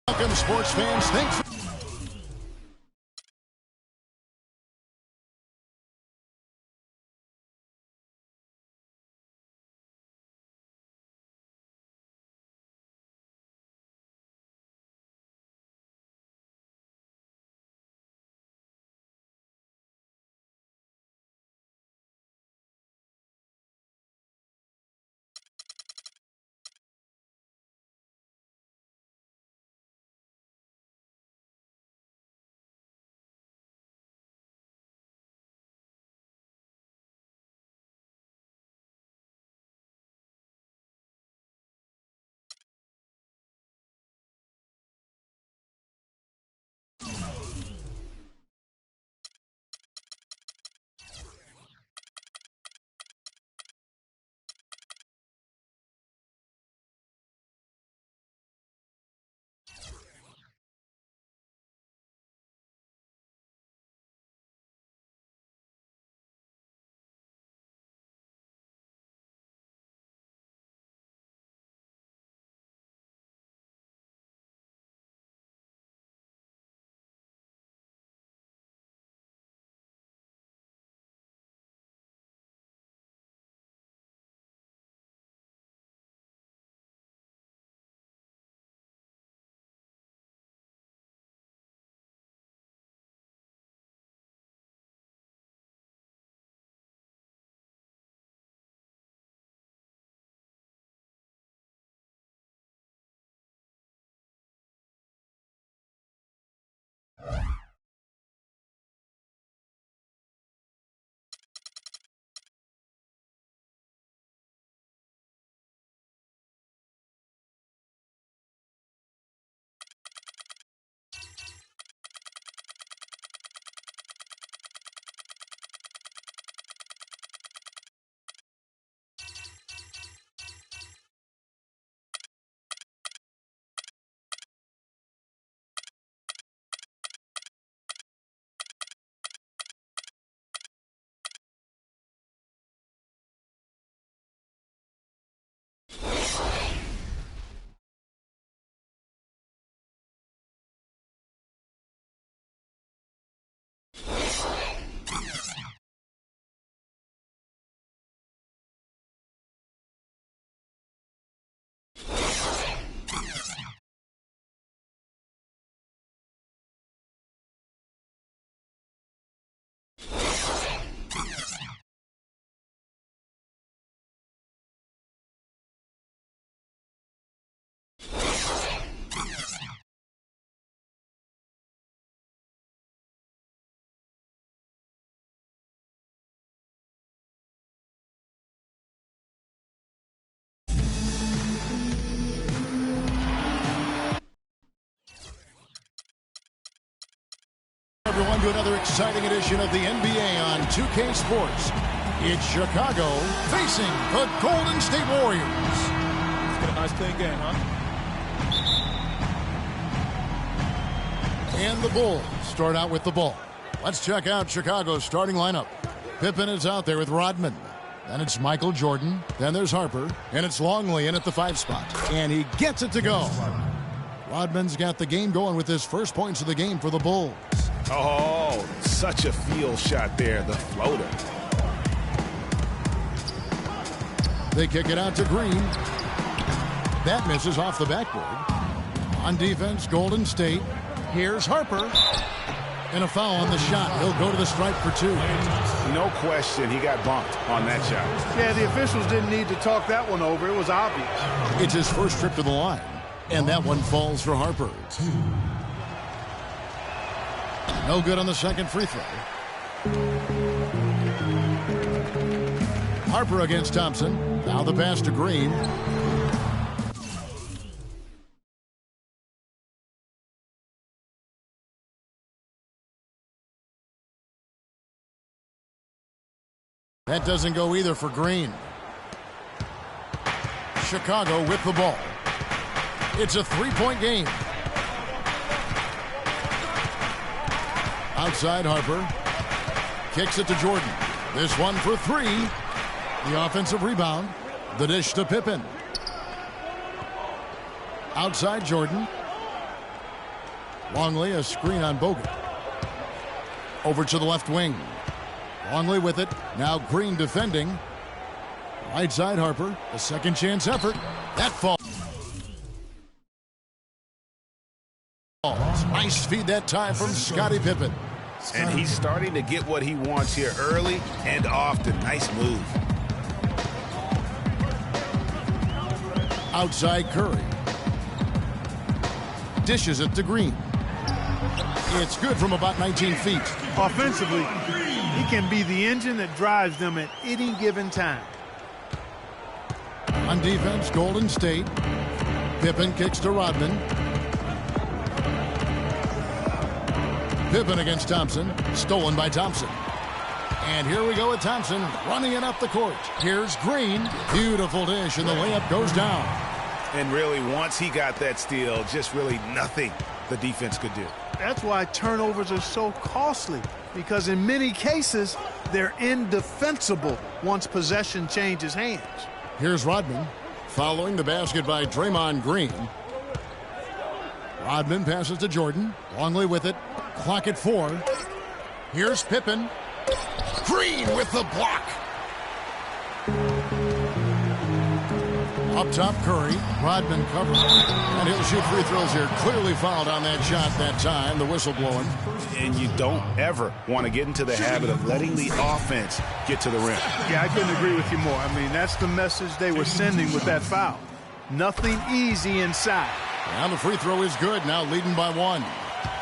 Welcome, sports fans. Thanks for... Everyone to another exciting edition of the NBA on 2K Sports. It's Chicago facing the Golden State Warriors. Let's get a nice clean game, huh? And the Bulls start out with the ball. Let's check out Chicago's starting lineup. Pippen is out there with Rodman. Then it's Michael Jordan. Then there's Harper. And it's Longley in at the 5 spot. And he gets it to go. Rodman's got the game going with his first points of the game for the Bulls. Oh, such a field shot there, the floater. They kick it out to Green. That misses off the backboard. On defense, Golden State. Here's Harper. And a foul on the shot. He'll go to the stripe for 2. No question, he got bumped on that shot. Yeah, the officials didn't need to talk that one over. It was obvious. It's his first trip to the line. And that one falls for Harper. No good on the second free throw. Harper against Thompson. Now the pass to Green. That doesn't go either for Green. Chicago with the ball. It's a 3-point game. Outside Harper. Kicks it to Jordan. This one for 3. The offensive rebound. The dish to Pippen. Outside Jordan. Longley, a screen on Bogut. Over to the left wing. Longley with it. Now Green defending. Right side Harper. A second chance effort. That falls. Nice feed that time from Scottie Pippen. And he's starting to get what he wants here early and often. Nice move. Outside Curry. Dishes it to Green. It's good from about 19 feet. Offensively, he can be the engine that drives them at any given time. On defense, Golden State. Pippen kicks to Rodman. Pippen against Thompson. Stolen by Thompson. And here we go with Thompson running it up the court. Here's Green. Beautiful dish, and the layup goes down. And really, once he got that steal, just really nothing the defense could do. That's why turnovers are so costly, because in many cases, they're indefensible once possession changes hands. Here's Rodman following the basket by Draymond Green. Rodman passes to Jordan. Longley with it. Clock at 4. Here's Pippen. Green with the block. Up top, Curry. Rodman covering. And he'll shoot free throws here. Clearly fouled on that shot that time. The whistle blowing. And you don't ever want to get into the habit of letting the offense get to the rim. Yeah, I couldn't agree with you more. I mean, that's the message they were sending with that foul. Nothing easy inside. And the free throw is good. Now leading by 1.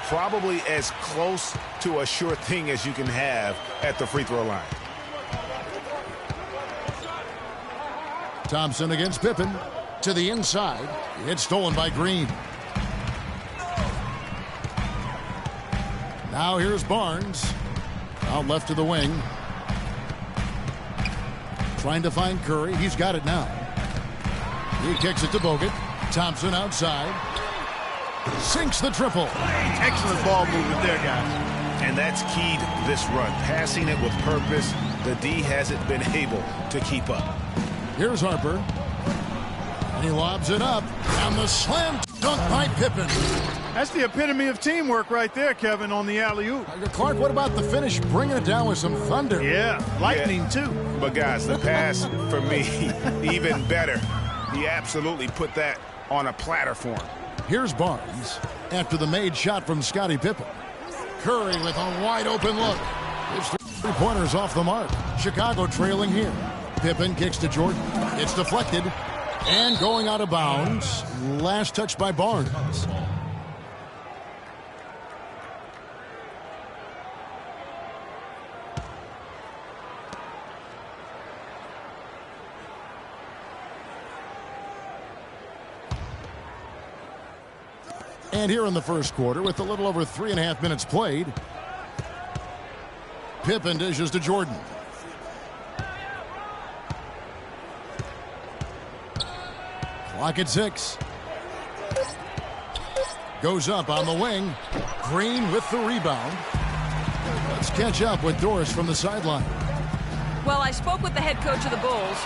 Probably as close to a sure thing as you can have at the free throw line. Thompson against Pippen. To the inside. It's stolen by Green. Now here's Barnes. Out left to the wing. Trying to find Curry. He's got it now. He kicks it to Bogut. Thompson outside. Sinks the triple. Excellent ball movement there, guys. And that's key to this run. Passing it with purpose. The D hasn't been able to keep up. Here's Harper. And he lobs it up. And the slam dunk by Pippen. That's the epitome of teamwork right there, Kevin, on the alley-oop. Clark, what about the finish? Bringing it down with some thunder. Yeah, lightning too. But guys, the pass for me, even better. He absolutely put that on a platter for him. Here's Barnes after the made shot from Scottie Pippen. Curry with a wide open look. It's 3-pointers off the mark. Chicago trailing here. Pippen kicks to Jordan. It's deflected and going out of bounds. Last touch by Barnes. And here in the first quarter, with a little over 3.5 minutes played, Pippen dishes to Jordan. Clock at 6. Goes up on the wing. Green with the rebound. Let's catch up with Doris from the sideline. Well, I spoke with the head coach of the Bulls.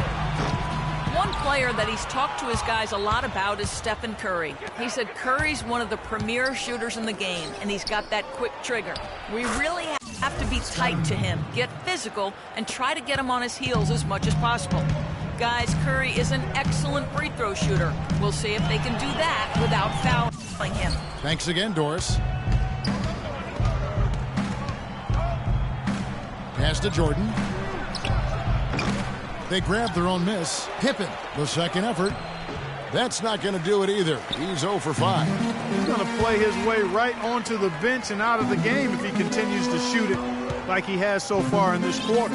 One player that he's talked to his guys a lot about is Stephen Curry. He said Curry's one of the premier shooters in the game, and he's got that quick trigger. We really have to be tight to him, get physical, and try to get him on his heels as much as possible. Guys, Curry is an excellent free throw shooter. We'll see if they can do that without fouling him. Thanks again, Doris. Pass to Jordan. They grab their own miss. Pippen, the second effort. That's not going to do it either. He's 0 for 5. He's going to play his way right onto the bench and out of the game if he continues to shoot it like he has so far in this quarter.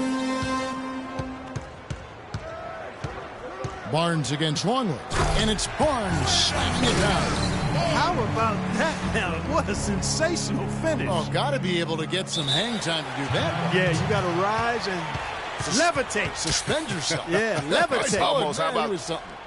Barnes against Longley. And it's Barnes slamming it down. How about that now? What a sensational finish. Oh, got to be able to get some hang time to do that. Yeah, you got to rise and levitate. Suspend yourself. Yeah, levitate. Almost.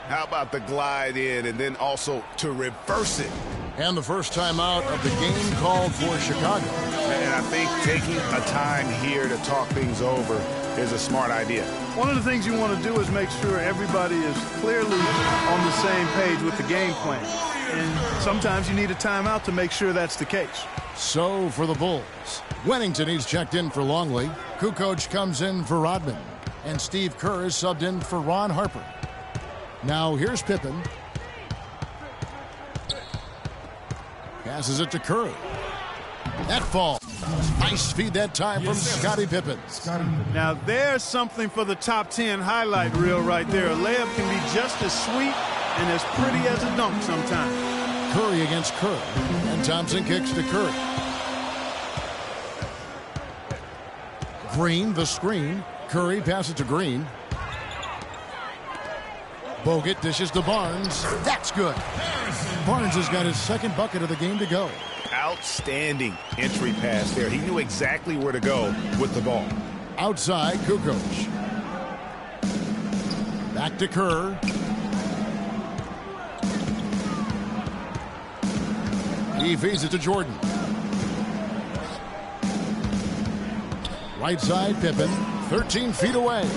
How about the glide in and then also to reverse it? And the first timeout of the game called for Chicago. And I think taking a time here to talk things over is a smart idea. One of the things you want to do is make sure everybody is clearly on the the same page with the game plan. And sometimes you need a timeout to make sure that's the case. So for the Bulls, Wennington, he's checked in for Longley. Kukoc comes in for Rodman. And Steve Kerr is subbed in for Ron Harper. Now here's Pippen. Passes it to Curry. That fall. Nice feed that time from Scottie Pippen. Now there's something for the top 10 highlight reel right there. A layup can be just as sweet and as pretty as a dunk sometimes. Curry against Kerr. And Thompson kicks to Curry. Green, the screen. Curry passes to Green. Bogut dishes to Barnes. That's good. Barnes has got his second bucket of the game to go. Outstanding entry pass there. He knew exactly where to go with the ball. Outside, Kukoc. Back to Kerr. He feeds it to Jordan. Right side, Pippen. 13 feet away.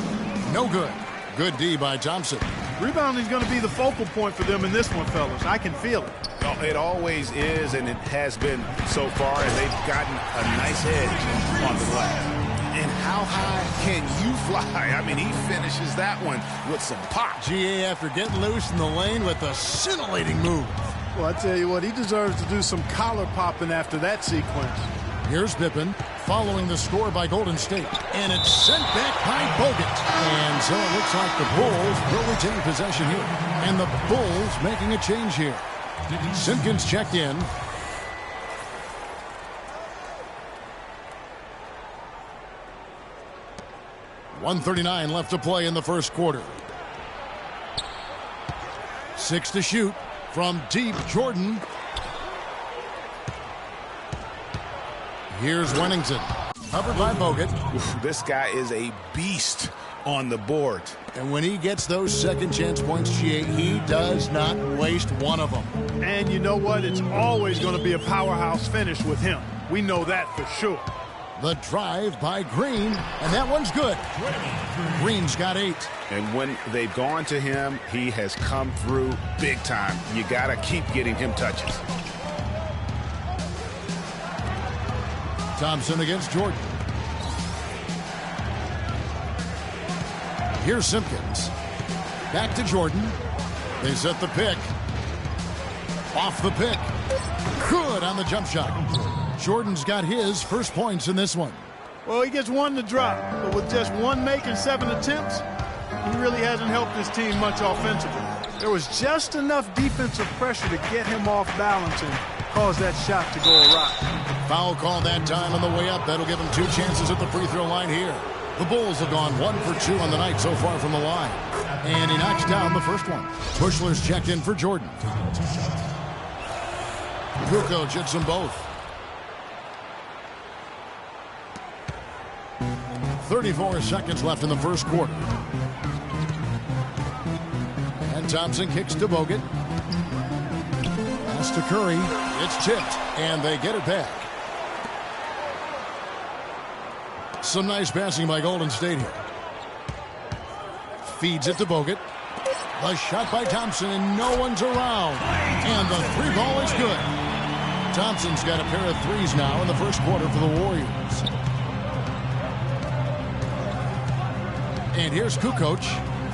No good. Good D by Thompson. Rebounding is going to be the focal point for them in this one, fellas. I can feel it. Well, it always is, and it has been so far, and they've gotten a nice edge on the glass. And how high can you fly? I mean, he finishes that one with some pop. GA after getting loose in the lane with a scintillating move. Well, I tell you what, he deserves to do some collar popping after that sequence. Here's Pippen following the score by Golden State. And it's sent back by Bogut. And so it looks like the Bulls will retain possession here. And the Bulls making a change here. Simpkins checked in. .139 left to play in the first quarter. 6 to shoot from deep. Jordan. Here's Wennington. Covered by Bogut. This guy is a beast on the board. And when he gets those second chance points, GA, he does not waste one of them. And you know what? It's always going to be a powerhouse finish with him. We know that for sure. The drive by Green, and that one's good. Green's got 8. And when they've gone to him, he has come through big time. You got to keep getting him touches. Thompson against Jordan. Here's Simpkins. Back to Jordan. They set the pick. Off the pick. Good on the jump shot. Jordan's got his first points in this one. Well, he gets one to drop, but with just one make and 7 attempts, he really hasn't helped his team much offensively. There was just enough defensive pressure to get him off balance and cause that shot to go awry. Foul call that time on the way up. That'll give him 2 chances at the free throw line here. The Bulls have gone 1 for 2 on the night so far from the line. And he knocks down the first one. Bushler's checked in for Jordan. Kukoc hits them both. 34 seconds left in the first quarter. And Thompson kicks to Bogut. Pass to Curry. It's tipped, and they get it back. Some nice passing by Golden State here. Feeds it to Bogut. The shot by Thompson, and no one's around. And the 3 ball is good. Thompson's got a pair of 3s now in the first quarter for the Warriors. And here's Kukoc.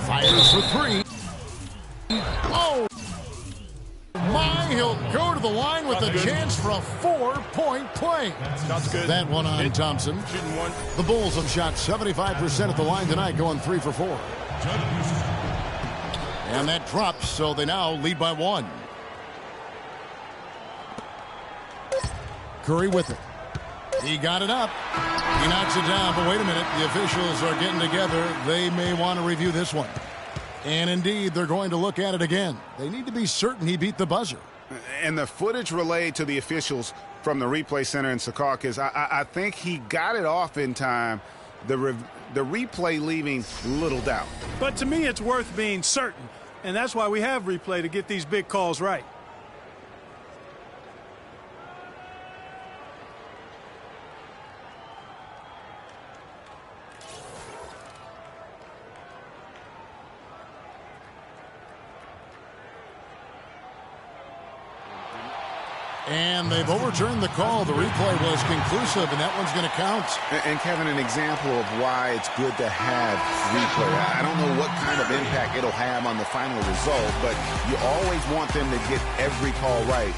Fires for 3. Oh! My, he'll go to the line with a chance for a 4-point play. That's good. That one on Thompson. Shooting one. The Bulls have shot 75% at the line tonight, going 3 for 4. And that drops, so they now lead by 1. Curry with it. He got it up. He knocks it down, but wait a minute. The officials are getting together. They may want to review this one. And indeed, they're going to look at it again. They need to be certain he beat the buzzer. And the footage relayed to the officials from the replay center in Secaucus, I think he got it off in time. The replay leaving little doubt. But to me, it's worth being certain. And that's why we have replay to get these big calls right. And they've overturned the call. The replay was conclusive, and that one's going to count. And Kevin, an example of why it's good to have replay. I don't know what kind of impact it'll have on the final result, but you always want them to get every call right.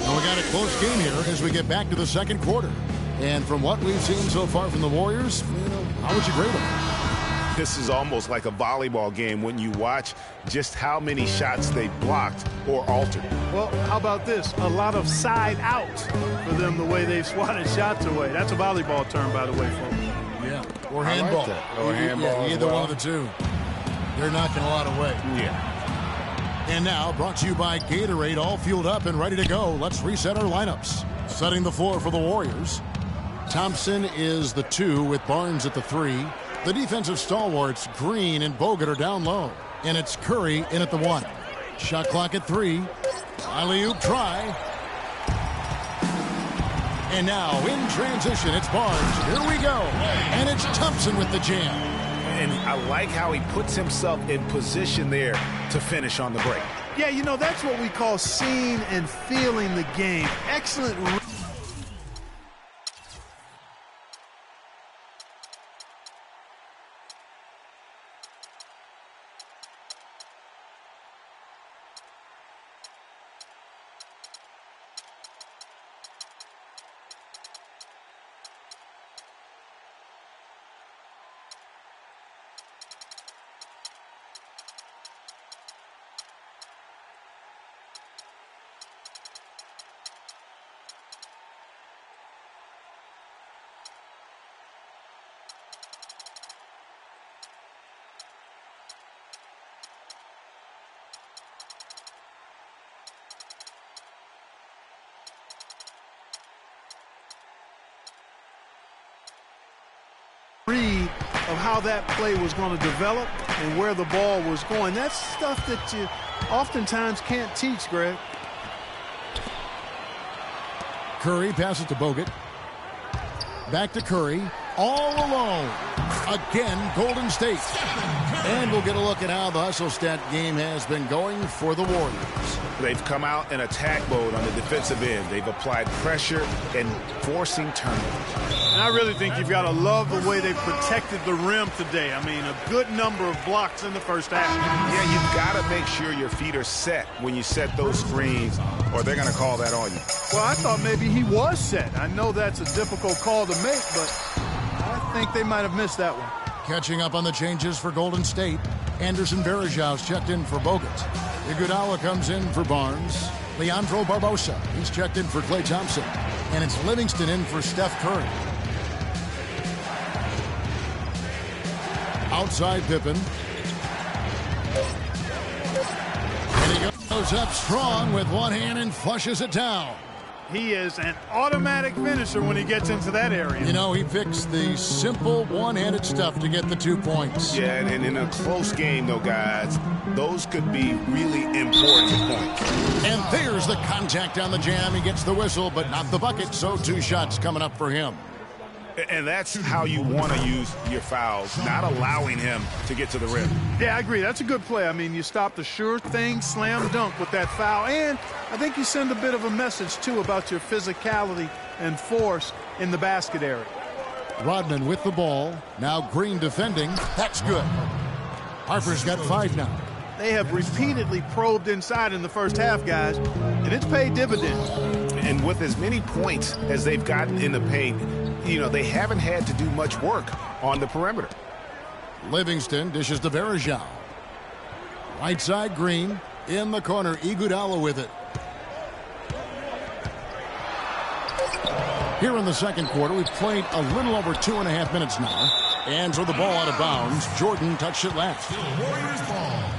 We got a close game here as we get back to the second quarter. And from what we've seen so far from the Warriors, how would you grade them? This is almost like a volleyball game when you watch just how many shots they blocked or altered. Well, how about this? A lot of side outs for them the way they've swatted shots away. That's a volleyball term, by the way, folks. Yeah, or handball. Like or handball. Yeah, either one of the two. They're knocking a lot away. Yeah. And now, brought to you by Gatorade, all fueled up and ready to go. Let's reset our lineups. Setting the floor for the Warriors. Thompson is the 2 with Barnes at the 3. The defensive stalwarts, Green and Bogut, are down low. And it's Curry in at the 1. Shot clock at 3. Alley-oop try. And now, in transition, it's Barnes. Here we go. And it's Thompson with the jam. And I like how he puts himself in position there to finish on the break. Yeah, you know, that's what we call seeing and feeling the game. Excellent. Read of how that play was going to develop and where the ball was going. That's stuff that you oftentimes can't teach, Greg. Curry passes to Bogut. Back to Curry. All alone. Again, Golden State. And we'll get a look at how the hustle stat game has been going for the Warriors. They've come out in attack mode on the defensive end. They've applied pressure and forcing turnovers. And I really think you've got to love the way they've protected the rim today. I mean, a good number of blocks in the first half. Yeah, you've got to make sure your feet are set when you set those screens, or they're going to call that on you. Well, I thought maybe he was set. I know that's a difficult call to make, but I think they might have missed that one. Catching up on the changes for Golden State. Anderson Varejão's checked in for Bogut. Iguodala comes in for Barnes. Leandro Barbosa, he's checked in for Klay Thompson. And it's Livingston in for Steph Curry. Outside Pippen. And he goes up strong with one hand and flushes it down. He is an automatic finisher when he gets into that area. You know, he picks the simple one-handed stuff to get the 2 points. Yeah, and in a close game, though, guys, those could be really important points. And there's the contact on the jam. He gets the whistle, but not the bucket, so 2 shots coming up for him. And that's how you want to use your fouls, not allowing him to get to the rim. Yeah, I agree. That's a good play. I mean, you stop the sure thing, slam dunk with that foul. And I think you send a bit of a message, too, about your physicality and force in the basket area. Rodman with the ball. Now Green defending. That's good. Harper's got 5 now. They have repeatedly probed inside in the first half, guys, and it's paid dividends. And with as many points as they've gotten in the paint, you know, they haven't had to do much work on the perimeter. Livingston dishes to Varejão. Right side Green. In the corner, Iguodala with it. Here in the second quarter, we've played a little over 2.5 minutes now. And so the ball out of bounds. Jordan touched it last. Warriors ball.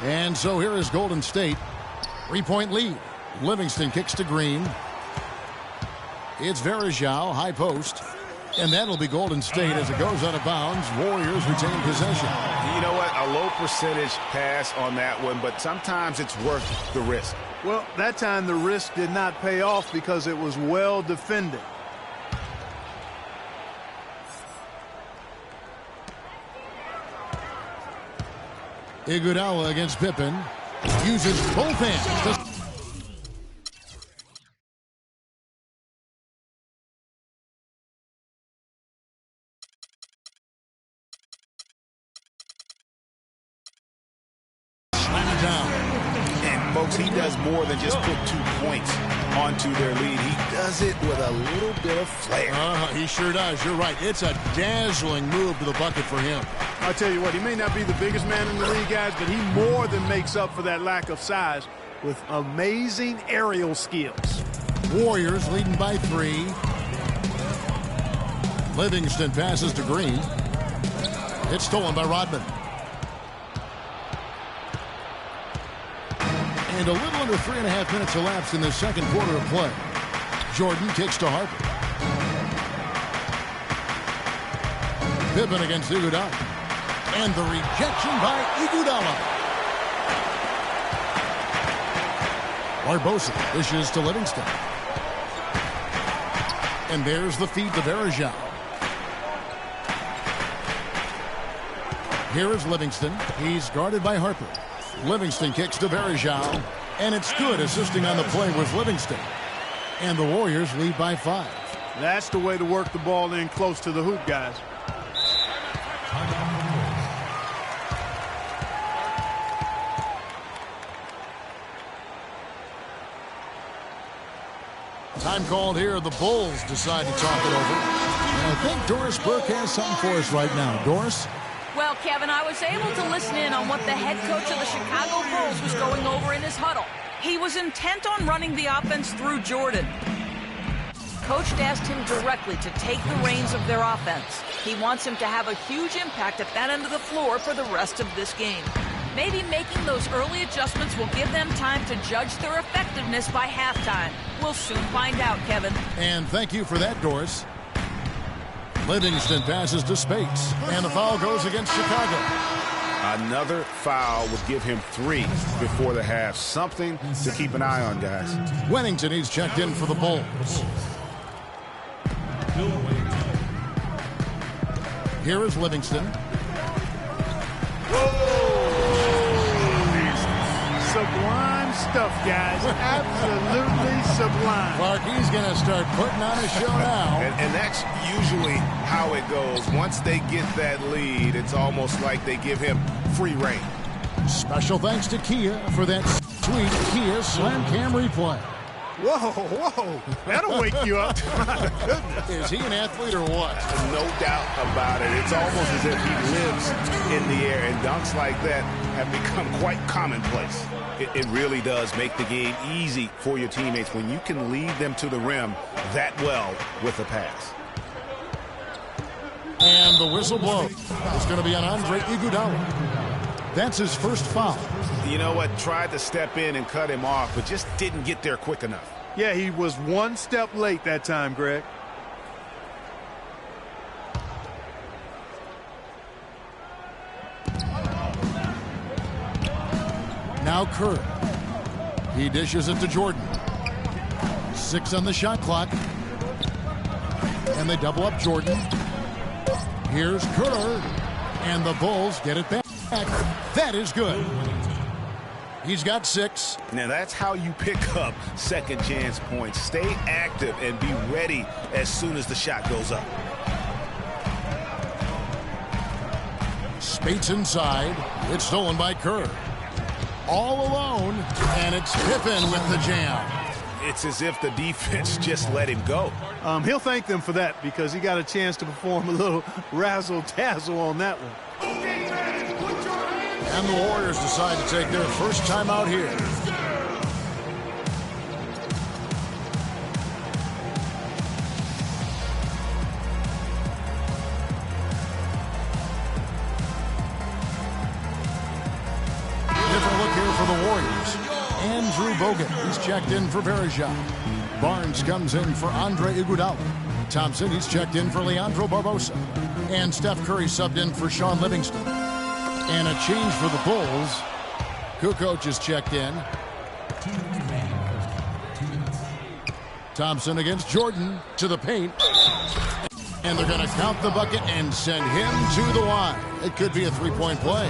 And so here is Golden State. 3-point lead. Livingston kicks to Green. It's Varejão, high post. And that'll be Golden State as it goes out of bounds. Warriors retain possession. You know what? A low percentage pass on that one, but sometimes it's worth the risk. Well, that time the risk did not pay off because it was well defended. Iguodala against Pippen. Uses both hands to... Folks, he does more than just put 2 points onto their lead. He does it with a little bit of flair. He sure does. You're right. It's a dazzling move to the bucket for him. I'll tell you what, he may not be the biggest man in the league, guys, but he more than makes up for that lack of size with amazing aerial skills. Warriors leading by 3. Livingston passes to Green. It's stolen by Rodman. And a little under 3.5 minutes elapsed in the second quarter of play. Jordan kicks to Harper. Pippen against Iguodala. And the rejection by Iguodala. Barbosa dishes to Livingston. And there's the feed to Varejao. Here is Livingston. He's guarded by Harper. Livingston kicks to Varejao, and it's good. Assisting on the play was Livingston. And the Warriors lead by 5. That's the way to work the ball in close to the hoop, guys. Time called here. The Bulls decide to talk it over. And I think Doris Burke has something for us right now. Doris? Well, Kevin, I was able to listen in on what the head coach of the Chicago Bulls was going over in his huddle. He was intent on running the offense through Jordan. Coach asked him directly to take the reins of their offense. He wants him to have a huge impact at that end of the floor for the rest of this game. Maybe making those early adjustments will give them time to judge their effectiveness by halftime. We'll soon find out, Kevin. And thank you for that, Doris. Livingston passes to Spates, and the foul goes against Chicago. Another foul would give him 3 before the half. Something to keep an eye on, guys. Wennington, he's checked in for the Bulls. Here is Livingston. Sublime stuff, guys. Absolutely sublime. Clark, he's going to start putting on a show now. And that's usually how it goes. Once they get that lead, it's almost like they give him free rein. Special thanks to Kia for that sweet Kia Slam Cam replay. Whoa. That'll wake you up. My goodness. Is he an athlete or what? No doubt about it. It's almost as if he lives in the air, and dunks like that have become quite commonplace. It really does make the game easy for your teammates when you can lead them to the rim that well with a pass. And the whistle blows. It's going to be on Andre Iguodala. That's his first foul. You know what? Tried to step in and cut him off, but just didn't get there quick enough. Yeah, he was one step late that time, Greg. Now Kerr. He dishes it to Jordan. 6 on the shot clock. And they double up Jordan. Here's Kerr. And the Bulls get it back. That is good. He's got 6. Now that's how you pick up second chance points. Stay active and be ready as soon as the shot goes up. Spates inside. It's stolen by Kerr. All alone, and it's Pippen with the jam. It's as if the defense just let him go. He'll thank them for that because he got a chance to perform a little razzle-dazzle on that one. And the Warriors decide to take their first time out here. Different look here for the Warriors. Andrew Bogut, he's checked in for Varejao. Barnes comes in for Andre Iguodala. Thompson, he's checked in for Leandro Barbosa. And Steph Curry subbed in for Sean Livingston. And a change for the Bulls. Kukoc is checked in. Thompson against Jordan to the paint. And they're going to count the bucket and send him to the line. It could be a three-point play.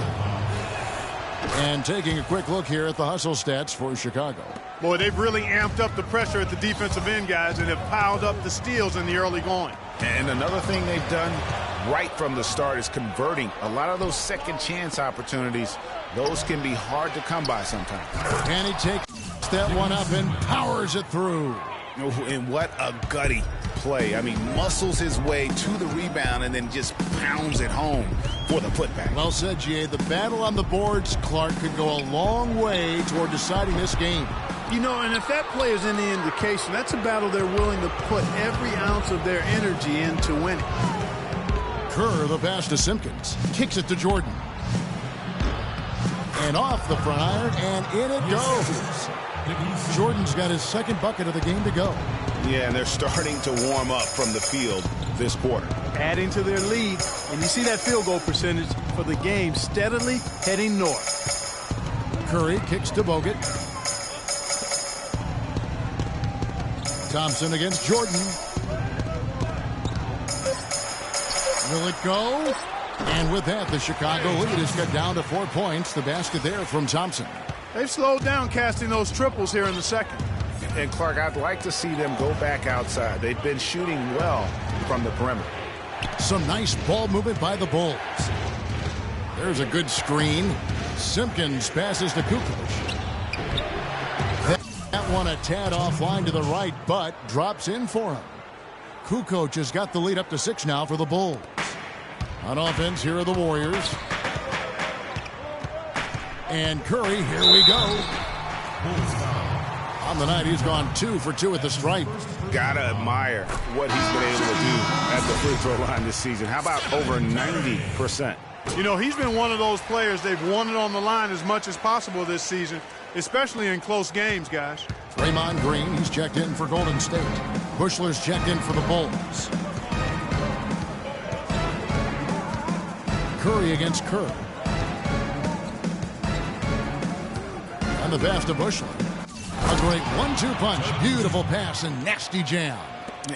And taking a quick look here at the hustle stats for Chicago. Boy, they've really amped up the pressure at the defensive end, guys, and have piled up the steals in the early going. And another thing they've done right from the start is converting a lot of those second chance opportunities. Those can be hard to come by sometimes. And he takes that one up and powers it through. And what a gutty play. I mean, muscles his way to the rebound and then just pounds it home for the putback. Well said, G.A. The battle on the boards, Clark, could go a long way toward deciding this game. You know, and if that play is any indication, that's a battle they're willing to put every ounce of their energy into winning. Kerr, the pass to Simpkins. Kicks it to Jordan. And off the front iron, and in it goes. Jordan's got his second bucket of the game to go. Yeah, and they're starting to warm up from the field this quarter. Adding to their lead, and you see that field goal percentage for the game steadily heading north. Curry kicks to Bogut. Thompson against Jordan. Will it go? And with that, the Chicago lead is cut down to 4 points. The basket there from Thompson. They've slowed down casting those triples here in the second. And Clark, I'd like to see them go back outside. They've been shooting well from the perimeter. Some nice ball movement by the Bulls. There's a good screen. Simpkins passes to Kukoc. That one a tad offline to the right, but drops in for him. Kukoc has got the lead up to 6 now for the Bulls. On offense, here are the Warriors. And Curry, here we go. On the night, he's gone 2 for 2 at the stripe. Gotta admire what he's been able to do at the free throw line this season. How about over 90%? You know, he's been one of those players they've wanted on the line as much as possible this season, especially in close games, guys. Draymond Green, he's checked in for Golden State. Bushler's checked in for the Bulls. Curry against Kerr. And the pass to Bushler. A great 1-2 punch. Beautiful pass and nasty jam.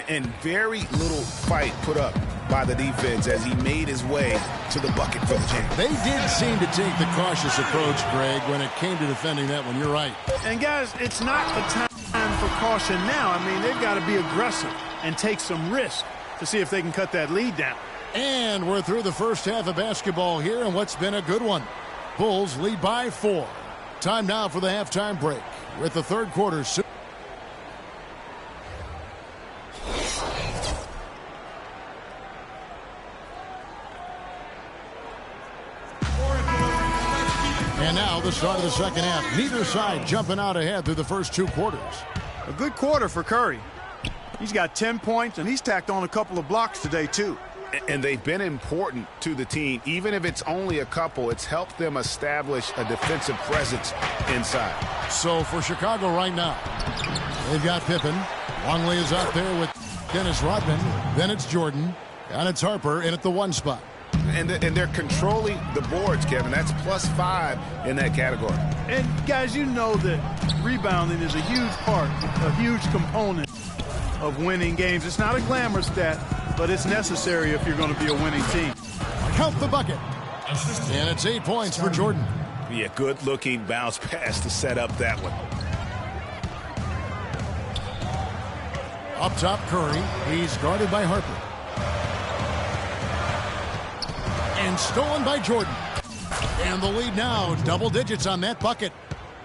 And very little fight put up by the defense as he made his way to the bucket for the jam. They did seem to take the cautious approach, Greg, when it came to defending that one. You're right. And, guys, it's not the time for caution now. I mean, they've got to be aggressive and take some risk to see if they can cut that lead down. And we're through the first half of basketball here, and what's been a good one. Bulls lead by 4. Time now for the halftime break with the third quarter. And now the start of the second half. Neither side jumping out ahead through the first 2 quarters. A good quarter for Curry. He's got 10 points, and he's tacked on a couple of blocks today, too. And they've been important to the team. Even if it's only a couple, it's helped them establish a defensive presence inside. So for Chicago right now, they've got Pippen. Longley is out there with Dennis Rodman. Then it's Jordan. And it's Harper in at the 1 spot. And they're controlling the boards, Kevin. That's +5 in that category. And, guys, you know that rebounding is a huge part, a huge component of winning games. It's not a glamour stat, but it's necessary if you're going to be a winning team. Count the bucket. And it's 8 points for Jordan. Yeah, good-looking bounce pass to set up that one. Up top, Curry. He's guarded by Harper. And stolen by Jordan. And the lead now, double digits on that bucket.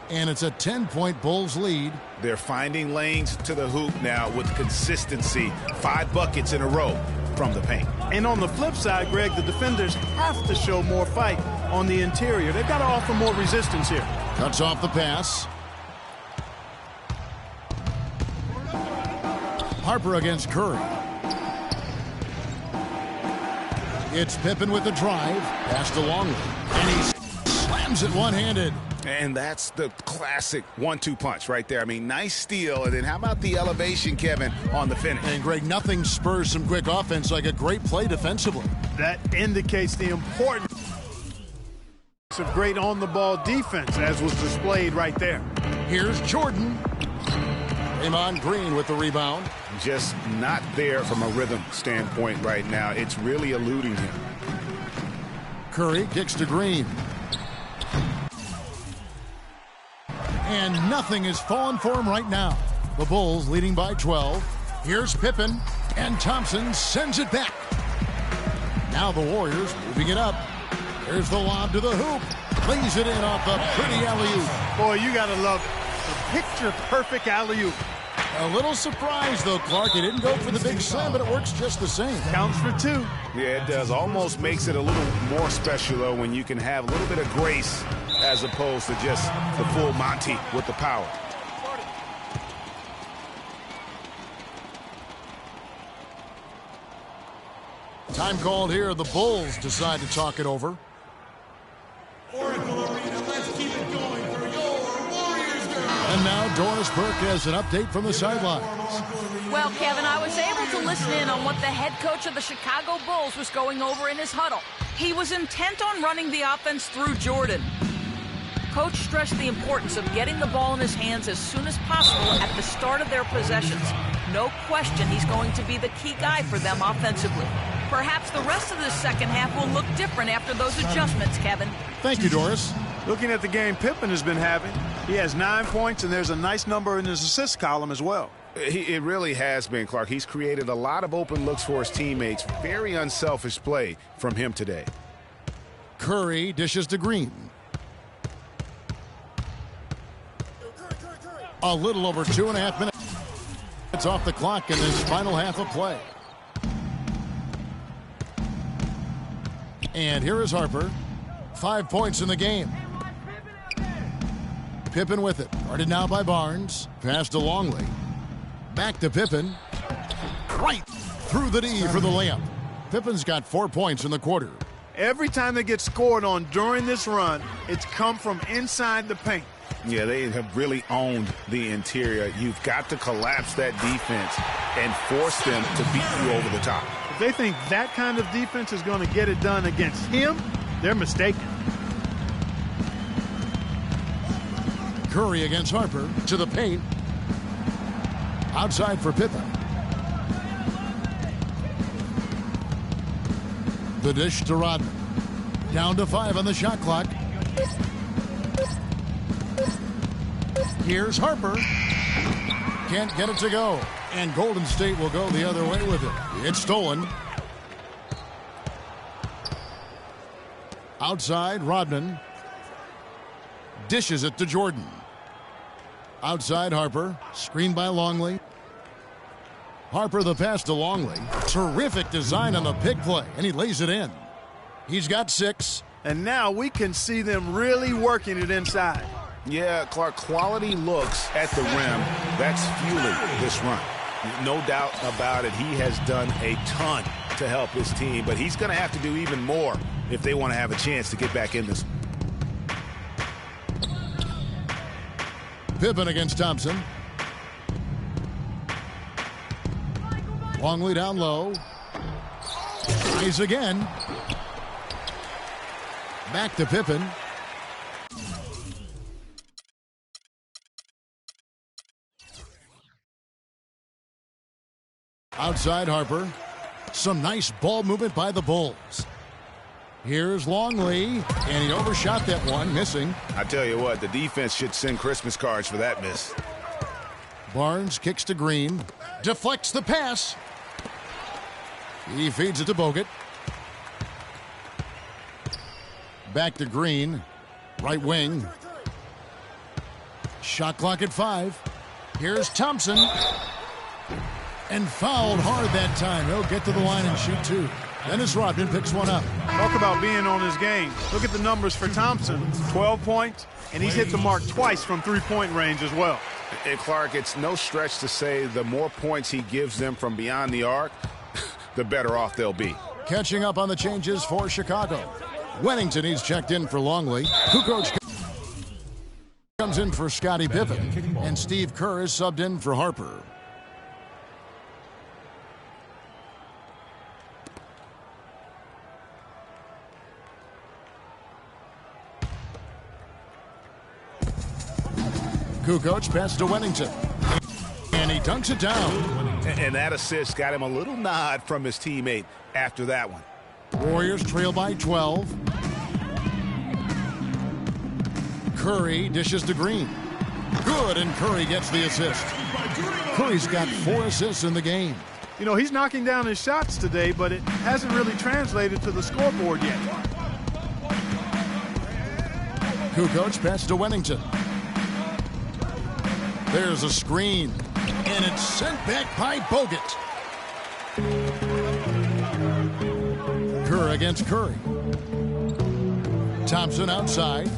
And it's a 10-point Bulls lead. They're finding lanes to the hoop now with consistency. 5 buckets in a row from the paint. And on the flip side, Greg, the defenders have to show more fight on the interior. They've got to offer more resistance here. Cuts off the pass. Harper against Curry. It's Pippen with the drive. Pass to Longley. And he slams it one-handed. And that's the classic 1-2 punch right there. I mean, nice steal, and then how about the elevation, Kevin, on the finish? And, Greg, nothing spurs some quick offense like a great play defensively. That indicates the importance of great on-the-ball defense, as was displayed right there. Here's Jordan. Draymond Green with the rebound. Just not there from a rhythm standpoint right now. It's really eluding him. Curry kicks to Green. And nothing is falling for him right now. The Bulls leading by 12. Here's Pippen, and Thompson sends it back. Now the Warriors moving it up. There's the lob to the hoop. Lays it in off the pretty alley-oop. Boy, you got to love it. The picture-perfect alley-oop. A little surprised, though, Clark. He didn't go for the big slam, but it works just the same. Counts for two. Yeah, it does. Almost makes it a little more special, though, when you can have a little bit of grace as opposed to just the full Monty with the power. Time called here. The Bulls decide to talk it over. Oracle Arena, let's keep it going for your Warriors girl. And now Doris Burke has an update from the sidelines. Well, Kevin, I was able to listen in on what the head coach of the Chicago Bulls was going over in his huddle. He was intent on running the offense through Jordan. Coach stressed the importance of getting the ball in his hands as soon as possible at the start of their possessions. No question he's going to be the key guy for them offensively. Perhaps the rest of the second half will look different after those adjustments, Kevin. Thank you, Doris. Looking at the game Pippen has been having, he has 9 points, and there's a nice number in his assist column as well. It really has been, Clark. He's created a lot of open looks for his teammates. Very unselfish play from him today. Curry dishes to Green. A little over 2.5 minutes. It's off the clock in this final half of play. And here is Harper. 5 points in the game. Pippen with it. Guarded now by Barnes. Pass to Longley. Back to Pippen. Right through the D for the layup. Pippen's got 4 points in the quarter. Every time they get scored on during this run, it's come from inside the paint. Yeah, they have really owned the interior. You've got to collapse that defense and force them to beat you over the top. If they think that kind of defense is going to get it done against him, they're mistaken. Curry against Harper to the paint. Outside for Pippen. The dish to Rodman. Down to 5 on the shot clock. Here's Harper. Can't get it to go. And Golden State will go the other way with it. It's stolen. Outside, Rodman. Dishes it to Jordan. Outside, Harper. Screened by Longley. Harper the pass to Longley. Terrific design on the pick play, and he lays it in. He's got 6. And now we can see them really working it inside. Yeah, Clark, quality looks at the rim. That's fueling this run. No doubt about it. He has done a ton to help his team, but he's going to have to do even more if they want to have a chance to get back in this. Pippen against Thompson. Longley down low. Eyes again. Back to Pippen. Outside Harper. Some nice ball movement by the Bulls. Here's Longley, and he overshot that one, missing. I tell you what, the defense should send Christmas cards for that miss. Barnes kicks to Green. Deflects the pass. He feeds it to Bogut. Back to Green. Right wing. Shot clock at 5. Here's Thompson. And fouled hard that time. He'll get to the line and shoot 2. Dennis Rodman picks one up. Talk about being on his game. Look at the numbers for Thompson. 12 points, and he's hit the mark twice from three-point range as well. And Clark, it's no stretch to say the more points he gives them from beyond the arc, the better off they'll be. Catching up on the changes for Chicago. Wennington, he's checked in for Longley. Kukoc comes in for Scottie Pippen, and Steve Kerr is subbed in for Harper. Kukoc pass to Wennington, and he dunks it down. And that assist got him a little nod from his teammate after that one. Warriors trail by 12. Curry dishes to Green. Good, and Curry gets the assist. Curry's got 4 assists in the game. You know, he's knocking down his shots today, but it hasn't really translated to the scoreboard yet. Kukoc pass to Wennington. There's a screen, and it's sent back by Bogut. Kerr against Curry. Thompson outside.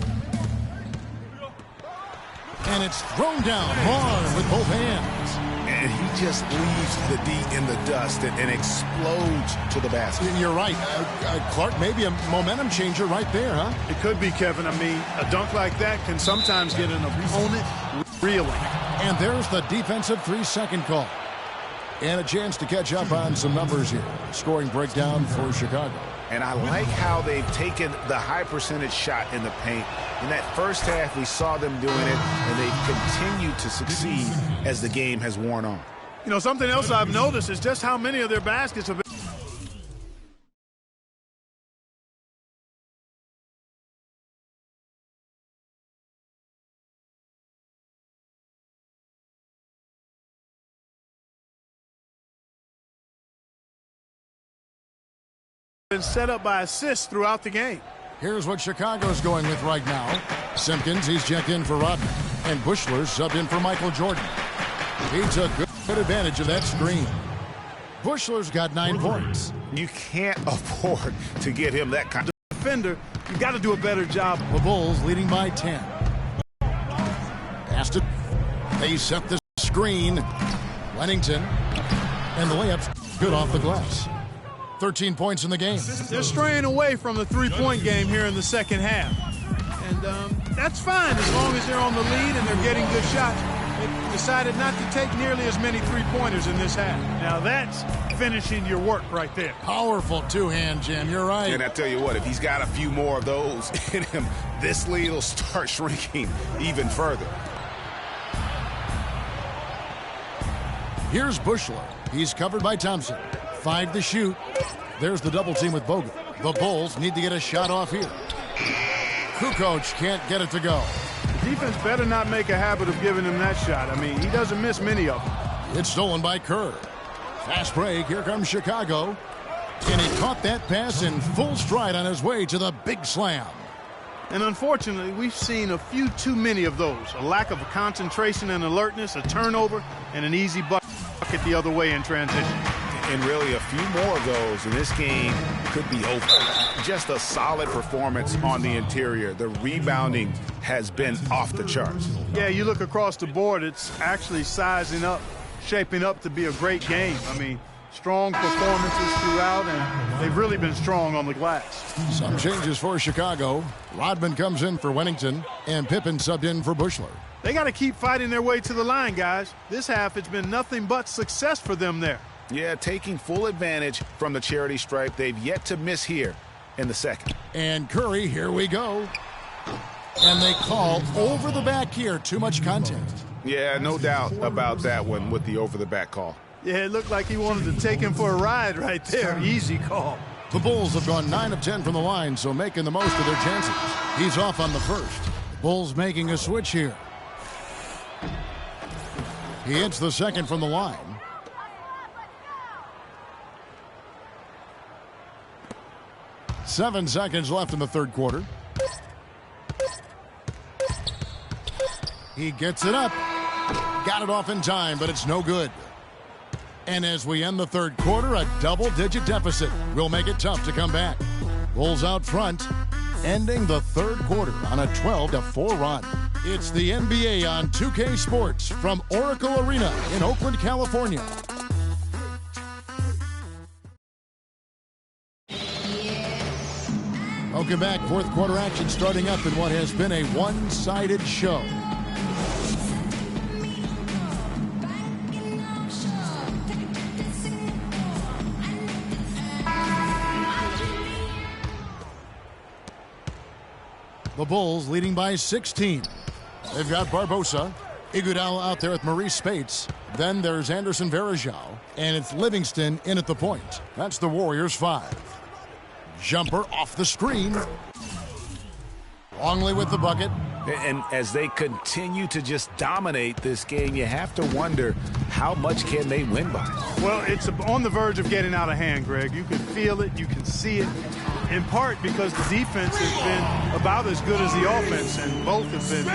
And it's thrown down hard with both hands. And he just leaves the D in the dust and explodes to the basket. You're right. Clark, maybe a momentum changer right there, huh? It could be, Kevin. I mean, a dunk like that can sometimes get an opponent reeling. And there's the defensive 3-second call. And a chance to catch up on some numbers here. Scoring breakdown for Chicago. And I like how they've taken the high percentage shot in the paint. In that first half, we saw them doing it, and they've continued to succeed as the game has worn on. You know, something else I've noticed is just how many of their baskets have been set up by assists throughout the game. Here's what Chicago's going with right now. Simpkins, he's checked in for Rodman. And Bushler's subbed in for Michael Jordan. He took good advantage of that screen. Bushler's got 9 points. You can't afford to give him that kind of defender. You got to do a better job. The Bulls leading by 10. Passed it. They set the screen. Wennington. And the layup's good off the glass. 13 points in the game. They're straying away from the three-point game here in the second half. And that's fine as long as they're on the lead and they're getting good shots. They decided not to take nearly as many three-pointers in this half. Now that's finishing your work right there. Powerful two-hand jam. You're right. And I tell you what, if he's got a few more of those in him, this lead will start shrinking even further. Here's Bushler. He's covered by Thompson. 5 to shoot. There's the double team with Bogut. The Bulls need to get a shot off here. Kukoc can't get it to go. The defense better not make a habit of giving him that shot. I mean, he doesn't miss many of them. It's stolen by Kerr. Fast break. Here comes Chicago. And he caught that pass in full stride on his way to the big slam. And unfortunately, we've seen a few too many of those. A lack of concentration and alertness, a turnover, and an easy bucket the other way in transition. And really a few more of those, and this game could be over. Just a solid performance on the interior. The rebounding has been off the charts. Yeah, you look across the board, it's actually sizing up, shaping up to be a great game. I mean, strong performances throughout, and they've really been strong on the glass. Some changes for Chicago. Rodman comes in for Wennington, and Pippen subbed in for Bushler. They got to keep fighting their way to the line, guys. This half, it's been nothing but success for them there. Yeah, taking full advantage from the charity stripe. They've yet to miss here in the second. And Curry, here we go. And they call over the back here. Too much contact. Yeah, no doubt about that one with the over-the-back call. Yeah, it looked like he wanted to take him for a ride right there. Easy call. The Bulls have gone 9 of 10 from the line, so making the most of their chances. He's off on the first. Bulls making a switch here. He hits the second from the line. Seven seconds left in the third quarter. He gets it up. Got it off in time, but it's no good. And as we end the third quarter, a double-digit deficit will make it tough to come back. Bulls out front, ending the third quarter on a 12-4 run. It's the NBA on 2K Sports from Oracle Arena in Oakland, California. Welcome back. Fourth quarter action starting up in what has been a one-sided show. The Bulls leading by 16. They've got Barbosa, Iguodala out there with Maurice Spates. Then there's Anderson Varejao, and it's Livingston in at the point. That's the Warriors' 5. Jumper off the screen. Longley with the bucket. And as they continue to just dominate this game, you have to wonder, how much can they win by? Well, it's on the verge of getting out of hand, Greg. You can feel it. You can see it. In part because the defense has been about as good as the offense, and both have been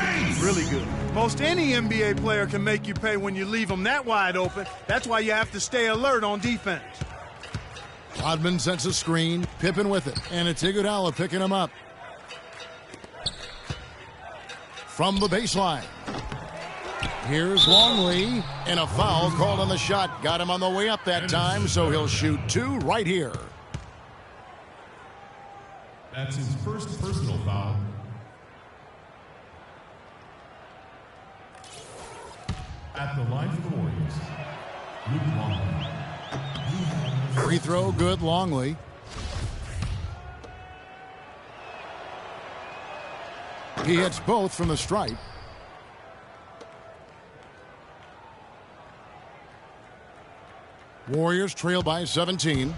really good. Most any NBA player can make you pay when you leave them that wide open. That's why you have to stay alert on defense. Rodman sets a screen. Pippen with it. And it's Iguodala picking him up. From the baseline. Here's Longley, and a foul called on the shot. Got him on the way up that time, so he'll shoot 2 right here. That's his first personal foul. At the line for the Warriors, Luke Longley. Free throw good, Longley. He hits both from the stripe. Warriors trail by 17.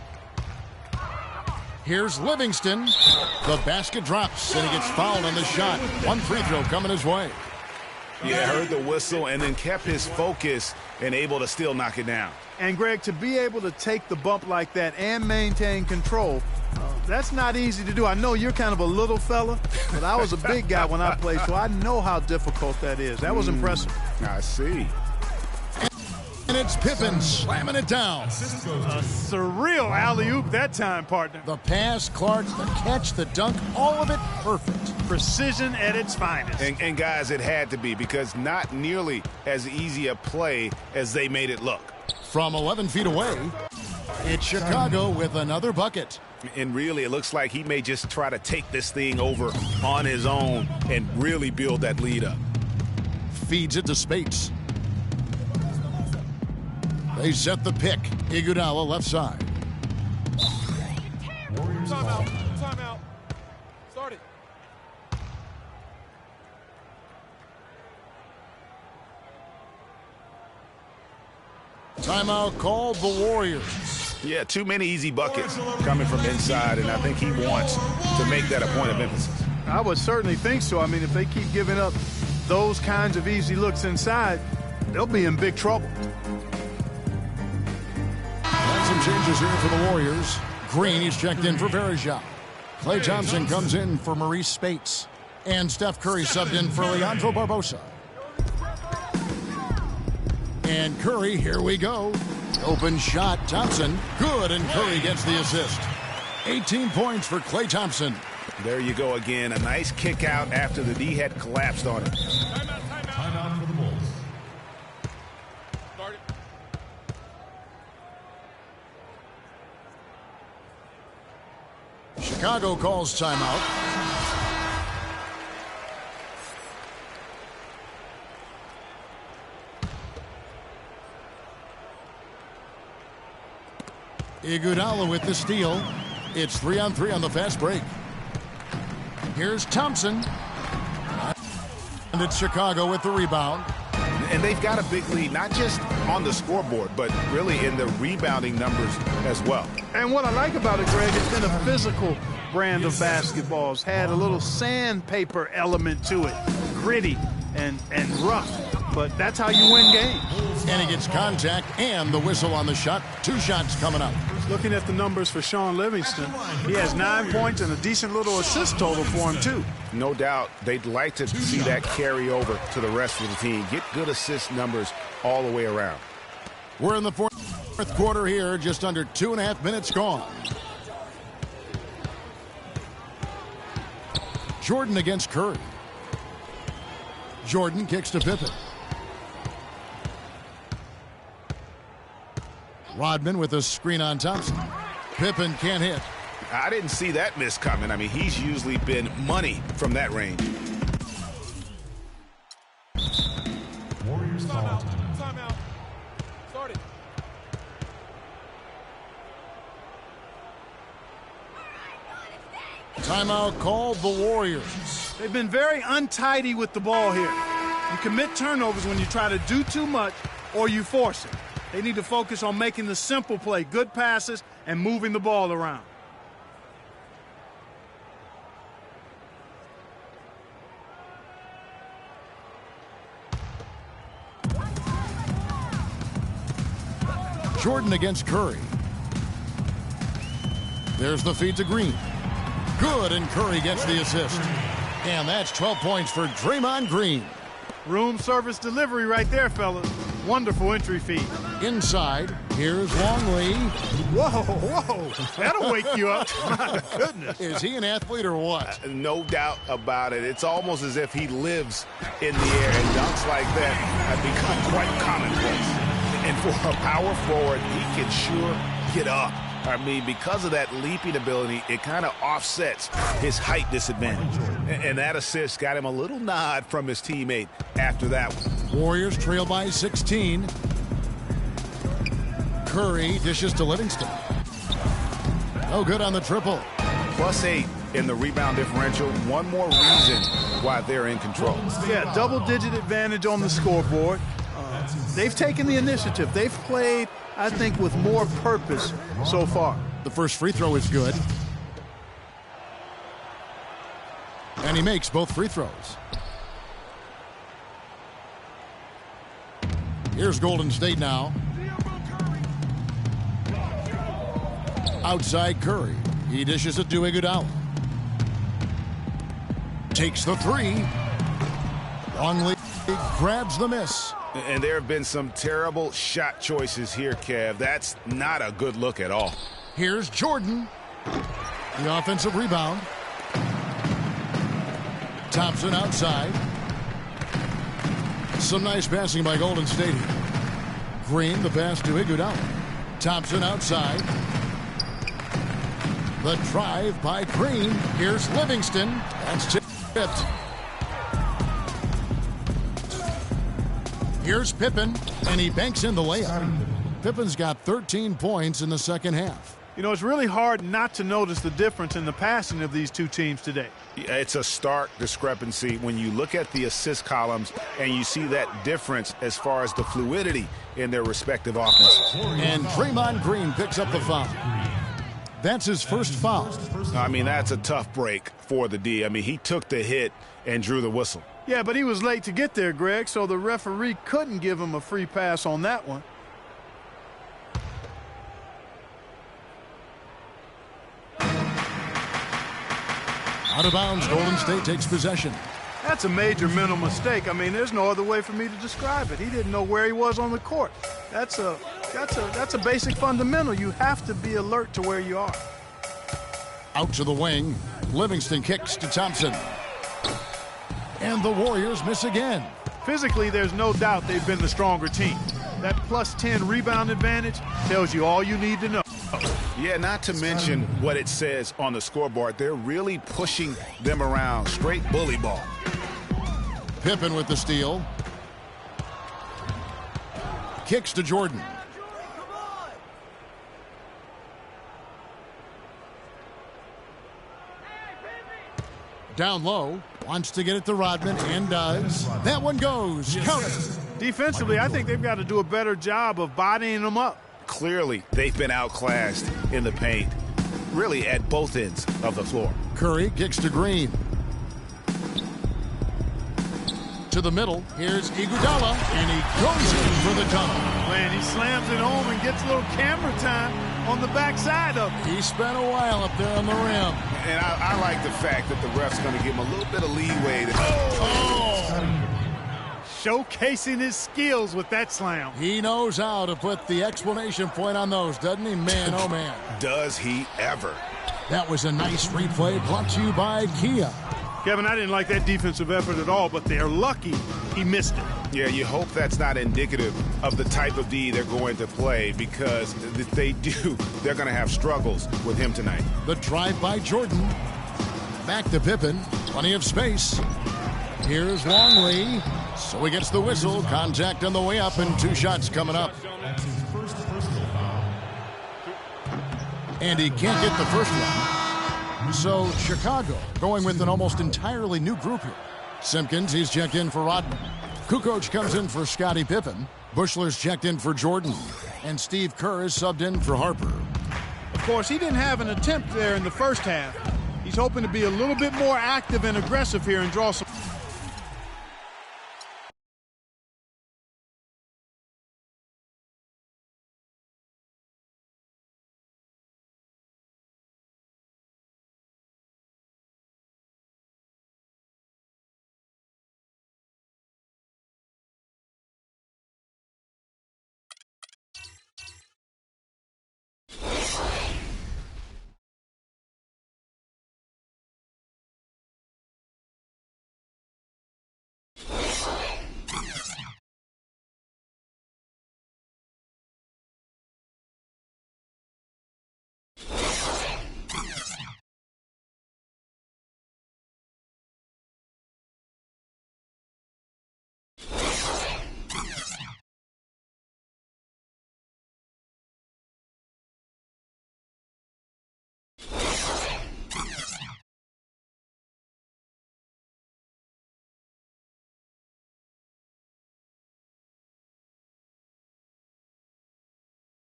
Here's Livingston. The basket drops, and he gets fouled on the shot. 1 free throw coming his way. Yeah, heard the whistle and then kept his focus and able to still knock it down. And, Greg, to be able to take the bump like that and maintain control, that's not easy to do. I know you're kind of a little fella, but I was a big guy when I played, so I know how difficult that is. That was impressive. I see. And it's Pippen slamming it down. A surreal alley-oop that time, partner. The pass, Clark, the catch, the dunk, all of it perfect. Precision at its finest. And guys, it had to be, because not nearly as easy a play as they made it look. From 11 feet away, it's Chicago with another bucket. And really, it looks like he may just try to take this thing over on his own and really build that lead up. Feeds it to Spates. They set the pick. Iguodala left side. Warriors ball. Timeout. Start it. Timeout called the Warriors. Yeah, too many easy buckets coming from inside, and I think he wants to make that a point of emphasis. I would certainly think so. I mean, if they keep giving up those kinds of easy looks inside, they'll be in big trouble. And some changes here for the Warriors. Green is checked in for Varejao. Klay Thompson comes in for Maurice Spates. And Steph Curry subbed in for Leandro Barbosa. And Curry, here we go. Open shot, Thompson. Good, and Curry gets the assist. 18 points for Klay Thompson. There you go again. A nice kick out after the D had collapsed on him. Timeout for the Bulls. Start it. Chicago calls timeout. Iguodala with the steal. It's 3-on-3 on the fast break. Here's Thompson. And it's Chicago with the rebound. And they've got a big lead, not just on the scoreboard, but really in the rebounding numbers as well. And what I like about it, Greg, it's been a physical brand of basketball. It's had a little sandpaper element to it. Gritty and rough. But that's how you win games. And he gets contact and the whistle on the shot. 2 shots coming up. Looking at the numbers for Sean Livingston, he has 9 points and a decent little assist total for him, too. No doubt they'd like to see that carry over to the rest of the team. Get good assist numbers all the way around. We're in the fourth quarter here, just under 2.5 minutes gone. Jordan against Curry. Jordan kicks to Pippen. Rodman with a screen on Thompson. Pippen can't hit. I didn't see that miss coming. I mean, he's usually been money from that range. Warriors ball. Timeout. Start it. Timeout called the Warriors. They've been very untidy with the ball here. You commit turnovers when you try to do too much or you force it. They need to focus on making the simple play, good passes, and moving the ball around. Jordan against Curry. There's the feed to Green. Good, and Curry gets the assist. And that's 12 points for Draymond Green. Room service delivery right there, fellas. Wonderful entry feed. Inside, here's Longley. Whoa. That'll wake you up. My goodness. Is he an athlete or what? No doubt about it. It's almost as if he lives in the air, and dunks like that have become quite commonplace. And for a power forward, he can sure get up. I mean, because of that leaping ability, it kind of offsets his height disadvantage. And that assist got him a little nod from his teammate after that one. Warriors trail by 16. Curry dishes to Livingston. No good on the triple. +8 in the rebound differential. One more reason why they're in control. Yeah, double-digit advantage on the scoreboard. They've taken the initiative. They've played, I think, with more purpose so far. The first free throw is good. And he makes both free throws. Here's Golden State now. Outside Curry. He dishes it to Iguodala. Takes the three. Longley grabs the miss. And there have been some terrible shot choices here, Kev. That's not a good look at all. Here's Jordan. The offensive rebound. Thompson outside. Some nice passing by Golden State. Green, the pass to Iguodala. Thompson outside. The drive by Green. Here's Livingston. That's tipped. Here's Pippen, and he banks in the layup. Pippen's got 13 points in the second half. You know, it's really hard not to notice the difference in the passing of these two teams today. It's a stark discrepancy when you look at the assist columns and you see that difference as far as the fluidity in their respective offenses. And Draymond Green picks up the foul. That's his first foul. I mean, that's a tough break for the D. I mean, he took the hit and drew the whistle. Yeah, but he was late to get there, Greg, so the referee couldn't give him a free pass on that one. Out of bounds, Golden State takes possession. That's a major mental mistake. I mean, there's no other way for me to describe it. He didn't know where he was on the court. That's a basic fundamental. You have to be alert to where you are. Out to the wing. Livingston kicks to Thompson. And the Warriors miss again. Physically, there's no doubt they've been the stronger team. That +10 rebound advantage tells you all you need to know. Yeah, not to mention what it says on the scoreboard. They're really pushing them around. Straight bully ball. Pippen with the steal. Kicks to Jordan. Down low. Wants to get it to Rodman and does. That one goes. Count it. Defensively, I think they've got to do a better job of bodying them up. Clearly, they've been outclassed in the paint, really at both ends of the floor. Curry kicks to Green. To the middle. Here's Iguodala, and he goes in for the dunk. Man, he slams it home and gets a little camera time on the backside of it. He spent a while up there on the rim. And I like the fact that the ref's going to give him a little bit of leeway. Showcasing his skills with that slam. He knows how to put the exclamation point on those, doesn't he? Man, oh man. Does he ever? That was a nice replay brought to you by Kia. Kevin, I didn't like that defensive effort at all, but they're lucky he missed it. Yeah, you hope that's not indicative of the type of D they're going to play, because if they do, they're going to have struggles with him tonight. The drive by Jordan. Back to Pippen. Plenty of space. Here's Longley. So he gets the whistle. Contact on the way up, and 2 shots coming up. And he can't get the first one. So Chicago going with an almost entirely new group here. Simpkins, he's checked in for Rodman. Kukoc comes in for Scottie Pippen. Bushler's checked in for Jordan. And Steve Kerr is subbed in for Harper. Of course, he didn't have an attempt there in the first half. He's hoping to be a little bit more active and aggressive here and draw some.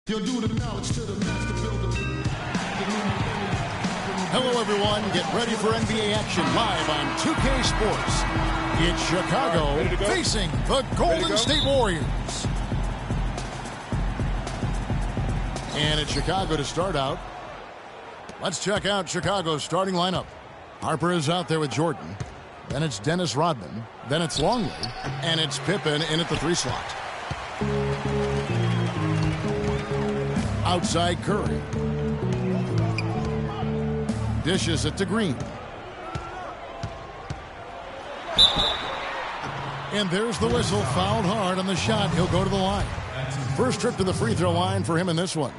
You'll do the knowledge to the master builder. Hello, everyone. Get ready for NBA action live on 2K Sports. It's Chicago facing the Golden State Warriors. And it's Chicago to start out. Let's check out Chicago's starting lineup. Harper is out there with Jordan. Then it's Dennis Rodman. Then it's Longley. And it's Pippen in at the 3 slot. Outside Curry. Dishes it to Green. And there's the whistle. Fouled hard on the shot. He'll go to the line. First trip to the free throw line for him in this one.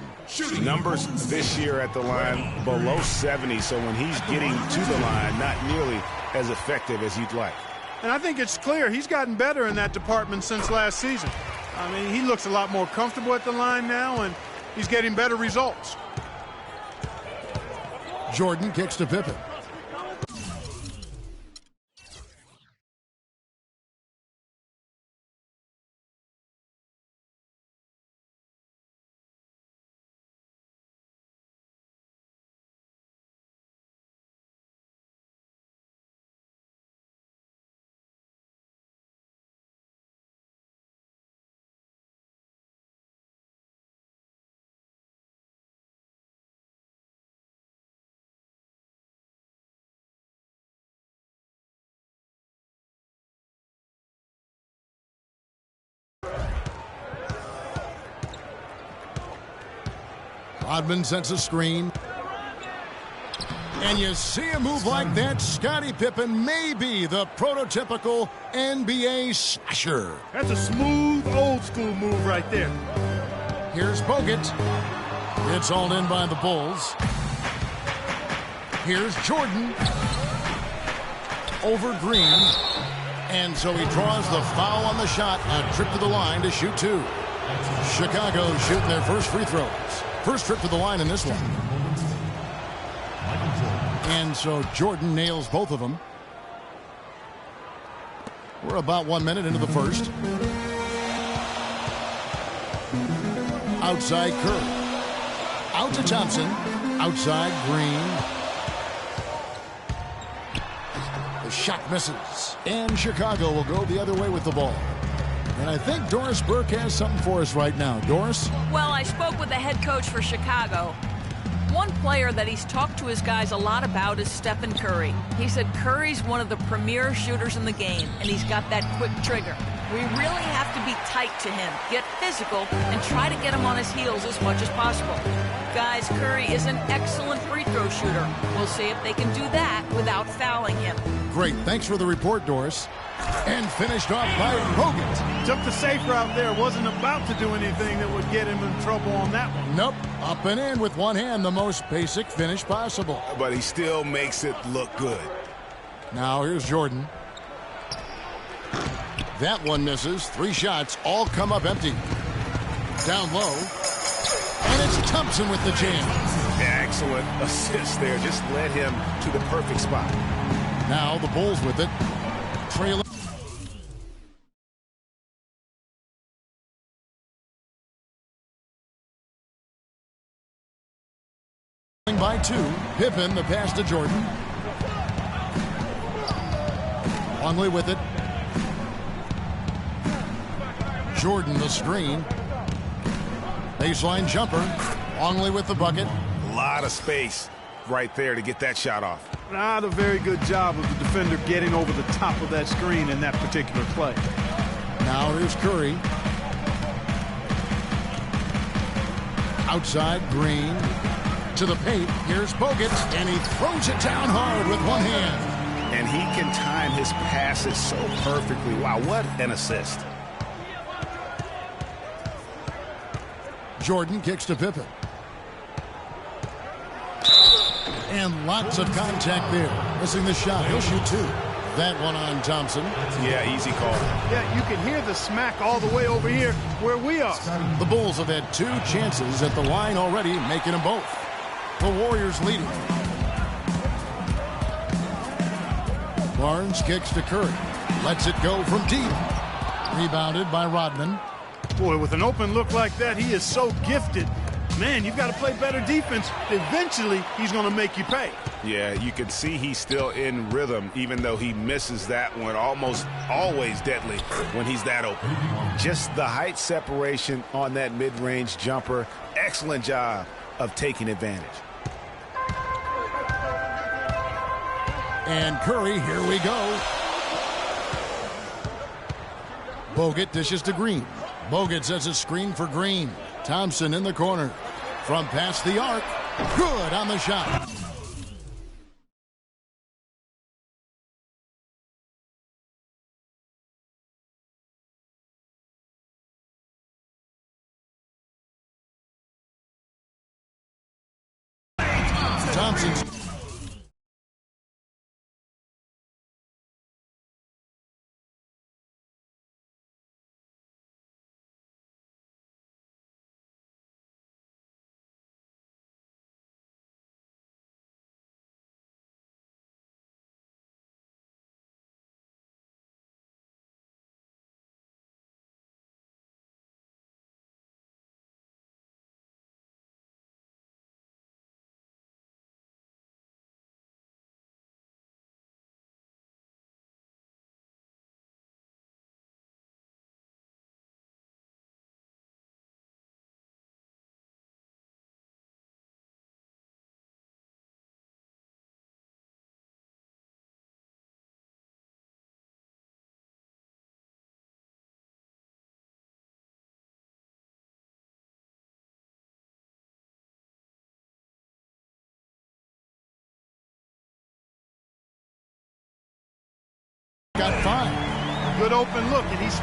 Numbers this year at the line below 70, so when he's getting to the line, not nearly as effective as you'd like. And I think it's clear he's gotten better in that department since last season. I mean, he looks a lot more comfortable at the line now, and he's getting better results. Jordan kicks to Pippen. Rodman sets a screen. And you see a move like that, Scottie Pippen may be the prototypical NBA slasher. That's a smooth, old-school move right there. Here's Bogut. It's hauled in by the Bulls. Here's Jordan. Over Green. And so he draws the foul on the shot. A trip to the line to shoot 2. Chicago shooting their first free throws. First trip to the line in this one. And so Jordan nails both of them. We're about 1 minute into the first. Outside Curry. Out to Thompson. Outside Green. The shot misses. And Chicago will go the other way with the ball. And I think Doris Burke has something for us right now. Doris? Well, I spoke with the head coach for Chicago. One player that he's talked to his guys a lot about is Stephen Curry. He said Curry's one of the premier shooters in the game, and he's got that quick trigger. We really have to be tight to him, get physical, and try to get him on his heels as much as possible. Guys, Curry is an excellent free throw shooter. We'll see if they can do that without fouling him. Great. Thanks for the report, Doris. And finished off by Bogut. Took the safe route there. Wasn't about to do anything that would get him in trouble on that one. Nope. Up and in with one hand, the most basic finish possible. But he still makes it look good. Now here's Jordan. That one misses. 3 shots, all come up empty. Down low. And it's Thompson with the jam. Yeah, excellent assist there. Just led him to the perfect spot. Now the Bulls with it. Trailing by 2. Pippen, the pass to Jordan. Longley with it. Jordan, the screen. Baseline jumper. Longley with the bucket. A lot of space right there to get that shot off. Not a very good job of the defender getting over the top of that screen in that particular play. Now here's Curry. Outside, Green. To the paint. Here's Bogut. And he throws it down hard with one hand. And he can time his passes so perfectly. Wow, what an assist. Jordan kicks to Pippen. And lots of contact there. Missing the shot. He'll shoot 2. That one on Thompson. Yeah, easy call. Yeah, you can hear the smack all the way over here where we are. The Bulls have had 2 chances at the line already, making them both. The Warriors leading. Barnes kicks to Curry. Lets it go from deep. Rebounded by Rodman. Boy, with an open look like that, he is so gifted. Man, you've got to play better defense. Eventually, he's going to make you pay. Yeah, you can see he's still in rhythm, even though he misses that one. Almost always deadly when he's that open. Just the height separation on that mid-range jumper. Excellent job of taking advantage. And Curry, here we go. Bogut dishes to Green. Bogut sets a screen for Green. Thompson in the corner. From past the arc. Good on the shot. Thompson's got 5. Good open look, and he's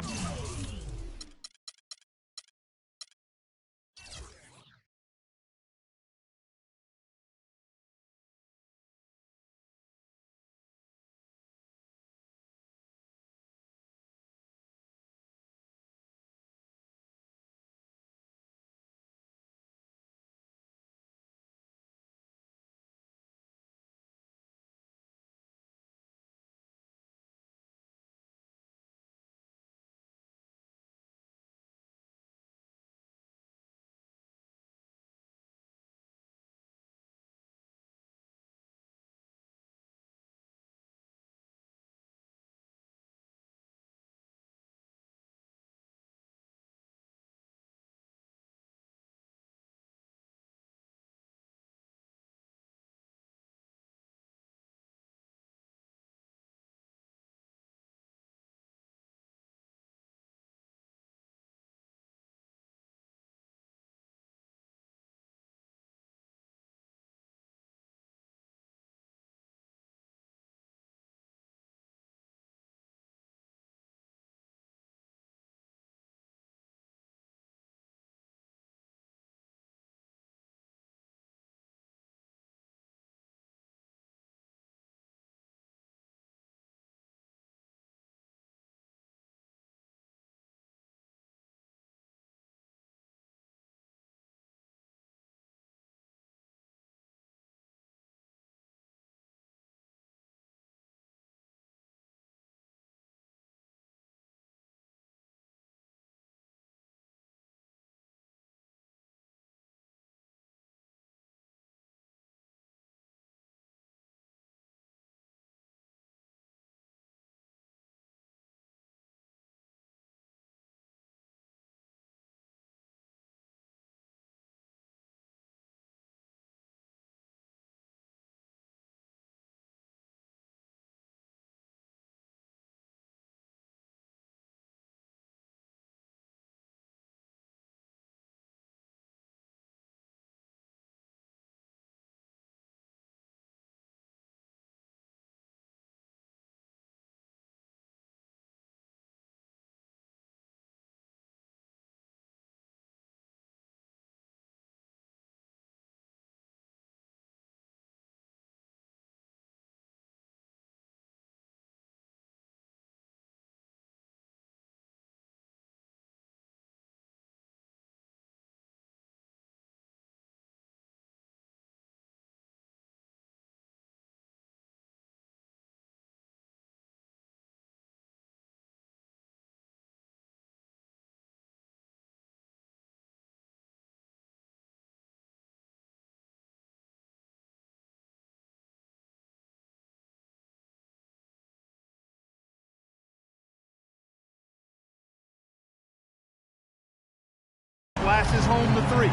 home the three.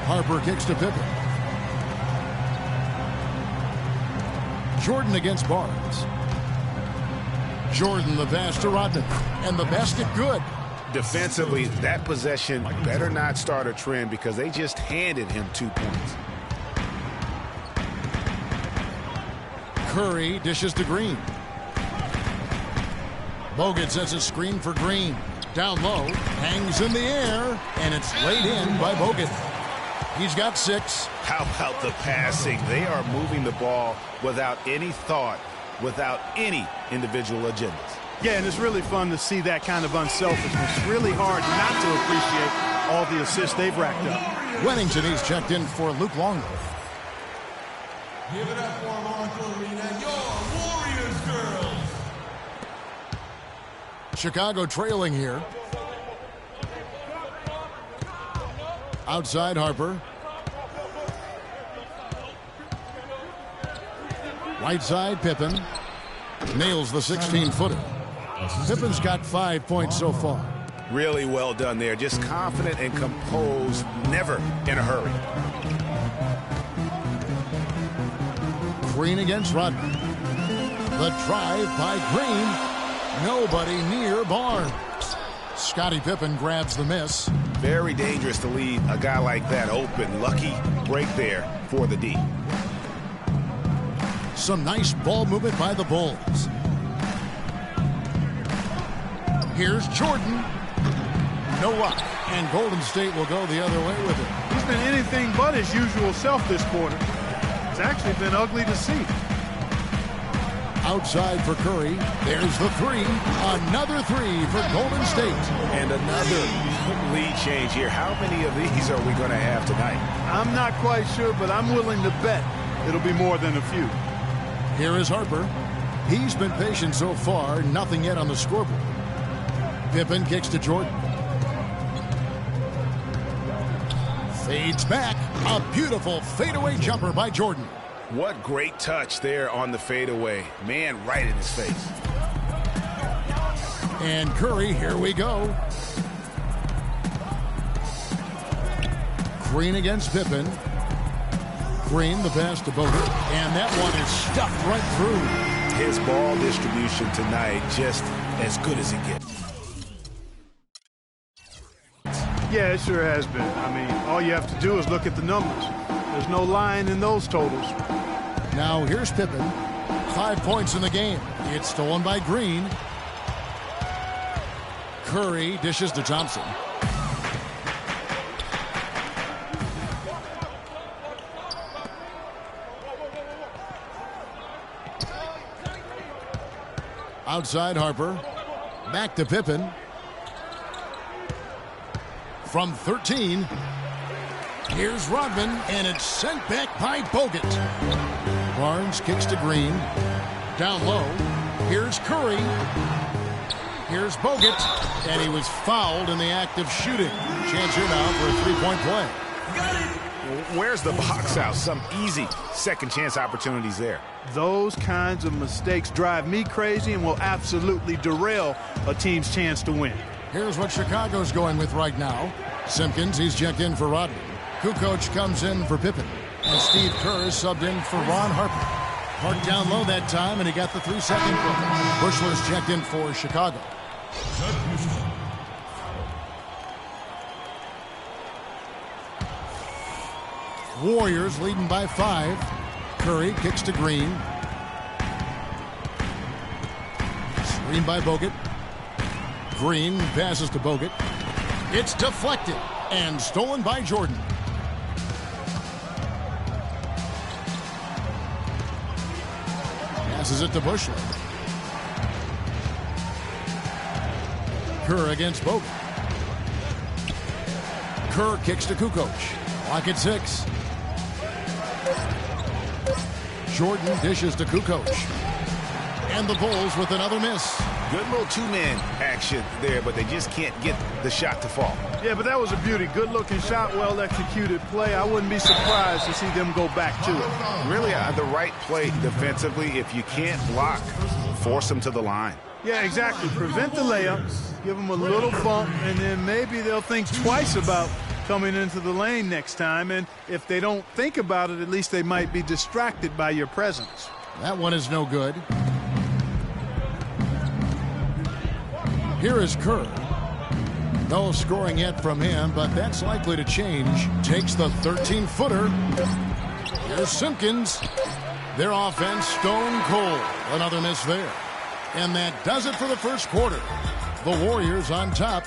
Harper kicks to Pippen. Jordan against Barnes. Jordan the pass to Rodman. And the basket good. Defensively, that possession better not start a trend because they just handed him 2 points. Curry dishes to Green. Bogut sets a screen for Green. Down low, hangs in the air, and it's laid in by Bogut. He's got 6. How about the passing? They are moving the ball without any thought, without any individual agendas. Yeah, and it's really fun to see that kind of unselfishness. Really hard not to appreciate all the assists they've racked up. Wennington, he's checked in for Luke Longley. Give it up for Marco Arena, your Warriors girls. Chicago trailing here. Outside Harper. Right side Pippen. Nails the 16-footer. Pippen's got 5 points so far. Really well done there. Just confident and composed, never in a hurry. Green against Rodman. The drive by Green. Nobody near Barnes. Scottie Pippen grabs the miss. Very dangerous to leave a guy like that open. Lucky break there for the D. Some nice ball movement by the Bulls. Here's Jordan. No luck. And Golden State will go the other way with it. He's been anything but his usual self this quarter. It's actually been ugly to see. Outside for Curry. There's the 3. Another 3 for Golden State. And another lead change here. How many of these are we going to have tonight? I'm not quite sure, but I'm willing to bet it'll be more than a few. Here is Harper. He's been patient so far. Nothing yet on the scoreboard. Pippen kicks to Jordan. Fades back. A beautiful fadeaway jumper by Jordan. What great touch there on the fadeaway. Man, right in his face. And Curry, here we go. Green against Pippen. Green, the pass to Bogut. And that one is stuffed right through. His ball distribution tonight just as good as it gets. Yeah, it sure has been. I mean, all you have to do is look at the numbers. There's no line in those totals. Now here's Pippen. 5 points in the game. It's stolen by Green. Curry dishes to Thompson. Outside Harper. Back to Pippen. From 13. Here's Rodman, and it's sent back by Bogut. Barnes kicks to Green. Down low. Here's Curry. Here's Bogut, and he was fouled in the act of shooting. Chance here now for a three-point play. Where's the box out? Some easy second chance opportunities there. Those kinds of mistakes drive me crazy and will absolutely derail a team's chance to win. Here's what Chicago's going with right now. Simpkins, he's checked in for Rodman. Kukoc comes in for Pippen. And Steve Kerr is subbed in for Ron Harper. Parked down low that time, and he got the 3-second play. Bushler's checked in for Chicago. Warriors leading by 5. Curry kicks to Green. Screen by Bogut. Green passes to Bogut. It's deflected and stolen by Jordan. Passes it to Bushler. Kerr against Bogut. Kerr kicks to Kukoc. Clock at 6. Jordan dishes to Kukoc. And the Bulls with another miss. Good little two-man action there, but they just can't get the shot to fall. Yeah, but that was a beauty. Good-looking shot, well-executed play. I wouldn't be surprised to see them go back to it. Really, the right play defensively. If you can't block, force them to the line. Yeah, exactly. Prevent the layup, give them a little bump, and then maybe they'll think twice about coming into the lane next time. And if they don't think about it, at least they might be distracted by your presence. That one is no good. Here is Kerr. No scoring yet from him, but that's likely to change. Takes the 13-footer. Here's Simpkins. Their offense stone cold. Another miss there. And that does it for the first quarter. The Warriors on top.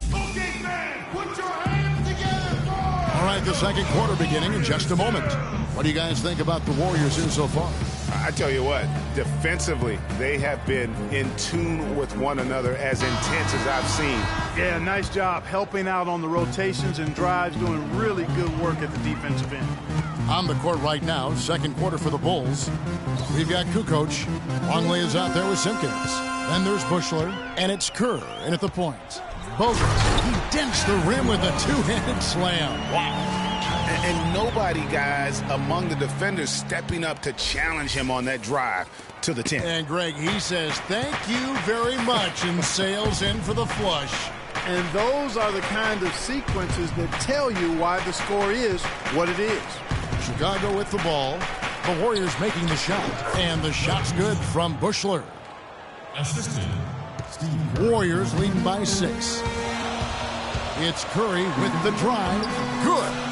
Okay, man, put your hands together. All right, the second quarter beginning in just a moment. What do you guys think about the Warriors here so far? I tell you what, defensively, they have been in tune with one another as intense as I've seen. Yeah, nice job helping out on the rotations and drives, doing really good work at the defensive end. On the court right now, second quarter for the Bulls. We've got Kukoc. Longley is out there with Simpkins. Then there's Bushler, and it's Kerr in at the point. Bogut, he dents the rim with a two-handed slam. Wow. And nobody, guys, among the defenders stepping up to challenge him on that drive to the 10. And Greg, he says, thank you very much, and sails in for the flush. And those are the kind of sequences that tell you why the score is what it is. Chicago with the ball. The Warriors making the shot. And the shot's good from Bushler. Assistant, Steve. Warriors leading by 6. It's Curry with the drive. Good.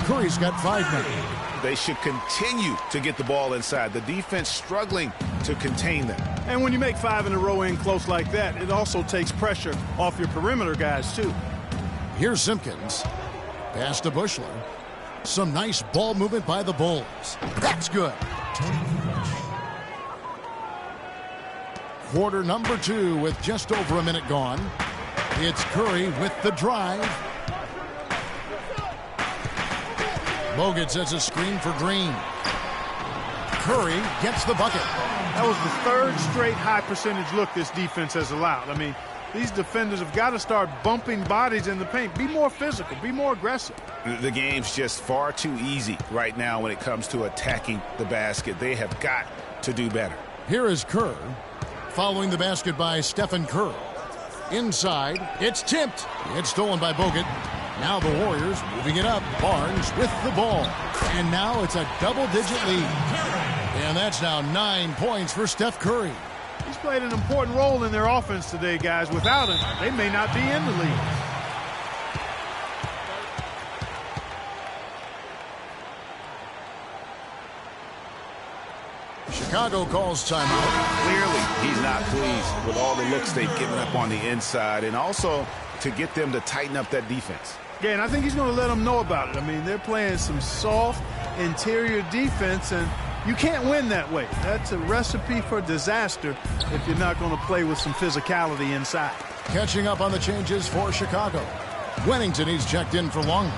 Curry's got 5 now. They should continue to get the ball inside. The defense struggling to contain them. And when you make 5 in a row in close like that, it also takes pressure off your perimeter guys, too. Here's Simpkins. Pass to Bushler. Some nice ball movement by the Bulls. That's good. Quarter number 2 with just over a minute gone. It's Curry with the drive. Bogut sets a screen for Green. Curry gets the bucket. That was the third straight high percentage look this defense has allowed. I mean, these defenders have got to start bumping bodies in the paint. Be more physical. Be more aggressive. The game's just far too easy right now when it comes to attacking the basket. They have got to do better. Here is Kerr. Following the basket by Stephen Kerr. Inside, it's tipped. It's stolen by Bogut. Now the Warriors moving it up. Barnes with the ball. And now it's a double-digit lead. And that's now 9 points for Steph Curry. He's played an important role in their offense today, guys. Without him, they may not be in the league. Chicago calls timeout. Clearly, he's not pleased with all the looks they've given up on the inside, and also to get them to tighten up that defense. Yeah, and I think he's going to let them know about it. I mean, they're playing some soft interior defense, and you can't win that way. That's a recipe for disaster if you're not going to play with some physicality inside. Catching up on the changes for Chicago. Wennington, he's checked in for Longley.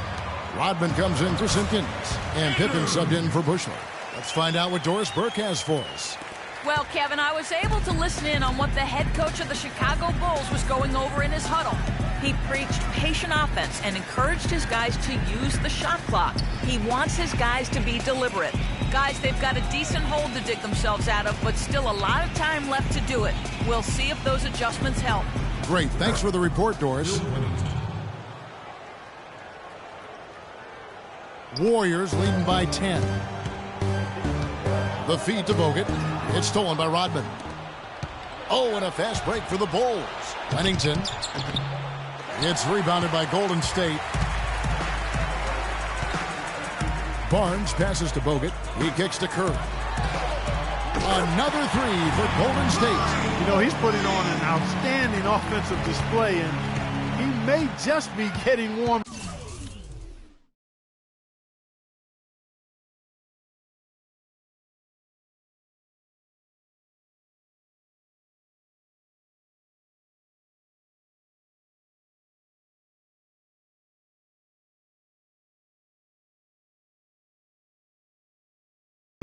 Rodman comes in for Simpkins. And Pippen subbed in for Bushler. Let's find out what Doris Burke has for us. Well, Kevin, I was able to listen in on what the head coach of the Chicago Bulls was going over in his huddle. He preached patient offense and encouraged his guys to use the shot clock. He wants his guys to be deliberate. Guys, they've got a decent hole to dig themselves out of, but still a lot of time left to do it. We'll see if those adjustments help. Great. Thanks for the report, Doris. Warriors leading by 10. The feed to Bogut. It's stolen by Rodman. Oh, and a fast break for the Bulls. Wennington. It's rebounded by Golden State. Barnes passes to Bogut. He kicks to Kerr. Another three for Golden State. You know, he's putting on an outstanding offensive display, and he may just be getting warm.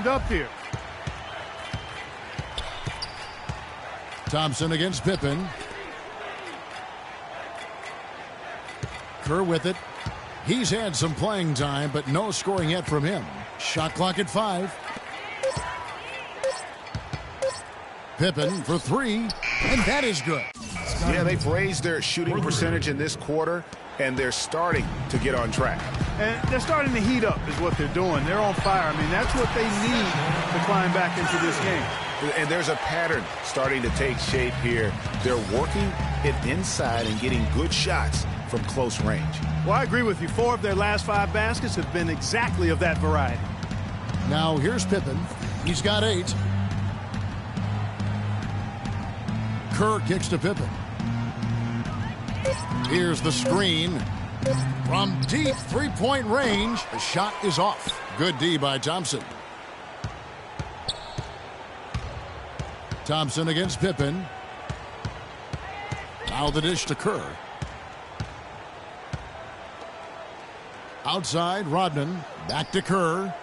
Up here. Thompson against Pippen. Kerr with it. He's had some playing time, but no scoring yet from him. Shot clock at 5. Pippen for three, and that is good. Yeah, they've raised their shooting percentage in this quarter, and they're starting to get on track. And they're starting to heat up is what they're doing. They're on fire. I mean, that's what they need to climb back into this game. And there's a pattern starting to take shape here. They're working it inside and getting good shots from close range. Well, I agree with you. 4 of their last 5 baskets have been exactly of that variety. Now here's Pippen. He's got 8. Kerr kicks to Pippen. Here's the screen. From deep three-point range, the shot is off. Good D by Thompson. Thompson against Pippen. Now the dish to Kerr. Outside, Rodman. Back to Kerr.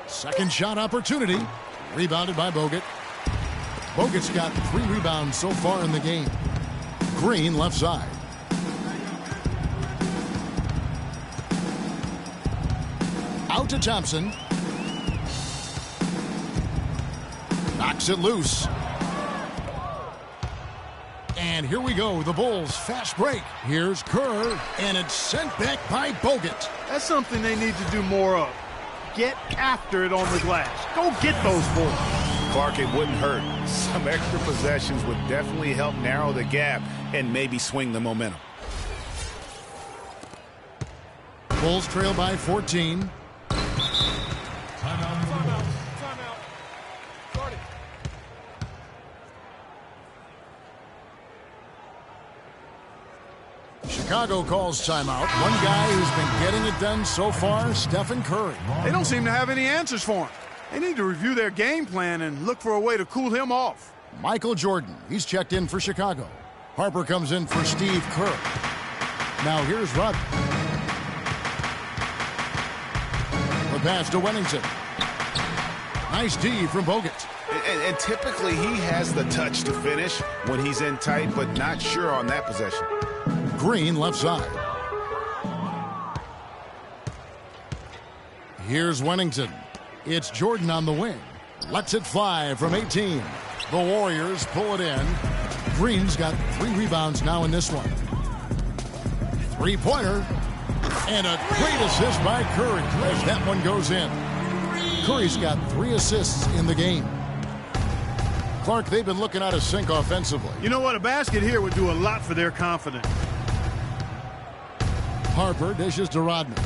Second shot opportunity. Rebounded by Bogut. Bogut's got 3 rebounds so far in the game. Green left side. Out to Thompson. Knocks it loose. And here we go. The Bulls fast break. Here's Kerr, and it's sent back by Bogut. That's something they need to do more of. Get after it on the glass. Go get those boards. Clark, it wouldn't hurt. Some extra possessions would definitely help narrow the gap and maybe swing the momentum. Bulls trail by 14. Timeout. Start it. Chicago calls timeout. One guy who's been getting it done so far, Stephen Curry. They don't seem to have any answers for him. They need to review their game plan and look for a way to cool him off. Michael Jordan, he's checked in for Chicago. Harper comes in for Steve Kerr. Now here's Rodman. The pass to Wennington. Nice D from Bogut. And typically he has the touch to finish when he's in tight, but not sure on that possession. Green left side. Here's Wennington. It's Jordan on the wing. Lets it fly from 18. The Warriors pull it in. Green's got 3 rebounds now in this one. Three-pointer. And a great assist by Curry as that one goes in. Curry's got 3 assists in the game. Clark, they've been looking out of sync offensively. You know what? A basket here would do a lot for their confidence. Harper dishes to Rodman.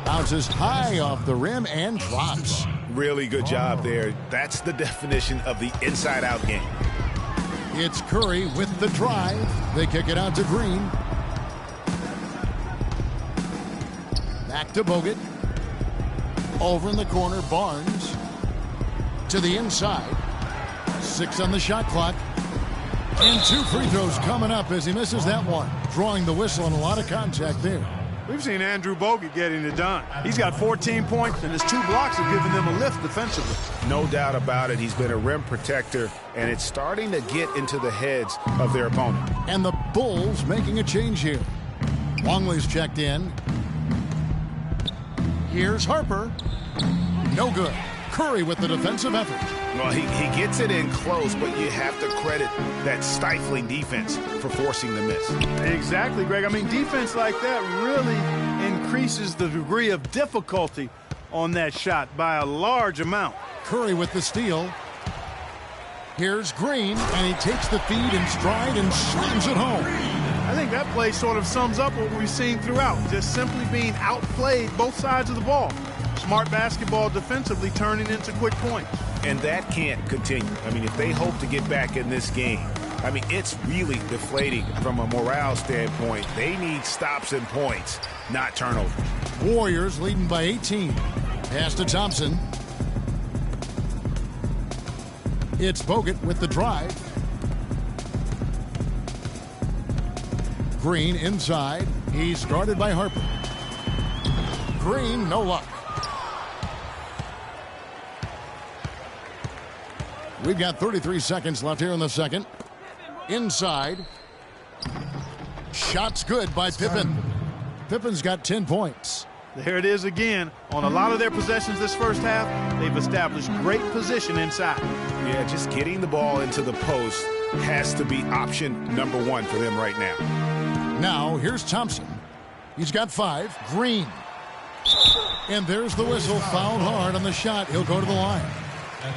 Bounces high off the rim and drops. Really good job there. That's the definition of the inside-out game. It's Curry with the drive. They kick it out to Green. Back to Bogut. Over in the corner, Barnes. To the inside. 6 on the shot clock. And 2 free throws coming up as he misses that one. Drawing the whistle and a lot of contact there. We've seen Andrew Bogut getting it done. He's got 14 points, and his 2 blocks have given them a lift defensively. No doubt about it. He's been a rim protector, and it's starting to get into the heads of their opponent. And the Bulls making a change here. Longley's checked in. Here's Harper. No good. Curry with the defensive effort. Well, he gets it in close, but you have to credit that stifling defense for forcing the miss. Exactly, Greg. I mean, defense like that really increases the degree of difficulty on that shot by a large amount. Curry with the steal. Here's Green, and he takes the feed in stride and slams it home. I think that play sort of sums up what we've seen throughout, just simply being outplayed both sides of the ball. Smart basketball defensively turning into quick points. And that can't continue. I mean, if they hope to get back in this game, I mean, it's really deflating from a morale standpoint. They need stops and points, not turnovers. Warriors leading by 18. Pass to Thompson. It's Bogut with the drive. Green inside. He's guarded by Harper. Green, no luck. We've got 33 seconds left here in the second. Inside. Shot's good by Pippen. Pippen's got 10 points. There it is again. On a lot of their possessions this first half, they've established great position inside. Yeah, just getting the ball into the post has to be option number one for them right now. Now, here's Thompson. He's got 5. Green. And there's the whistle. Fouled hard on the shot. He'll go to the line.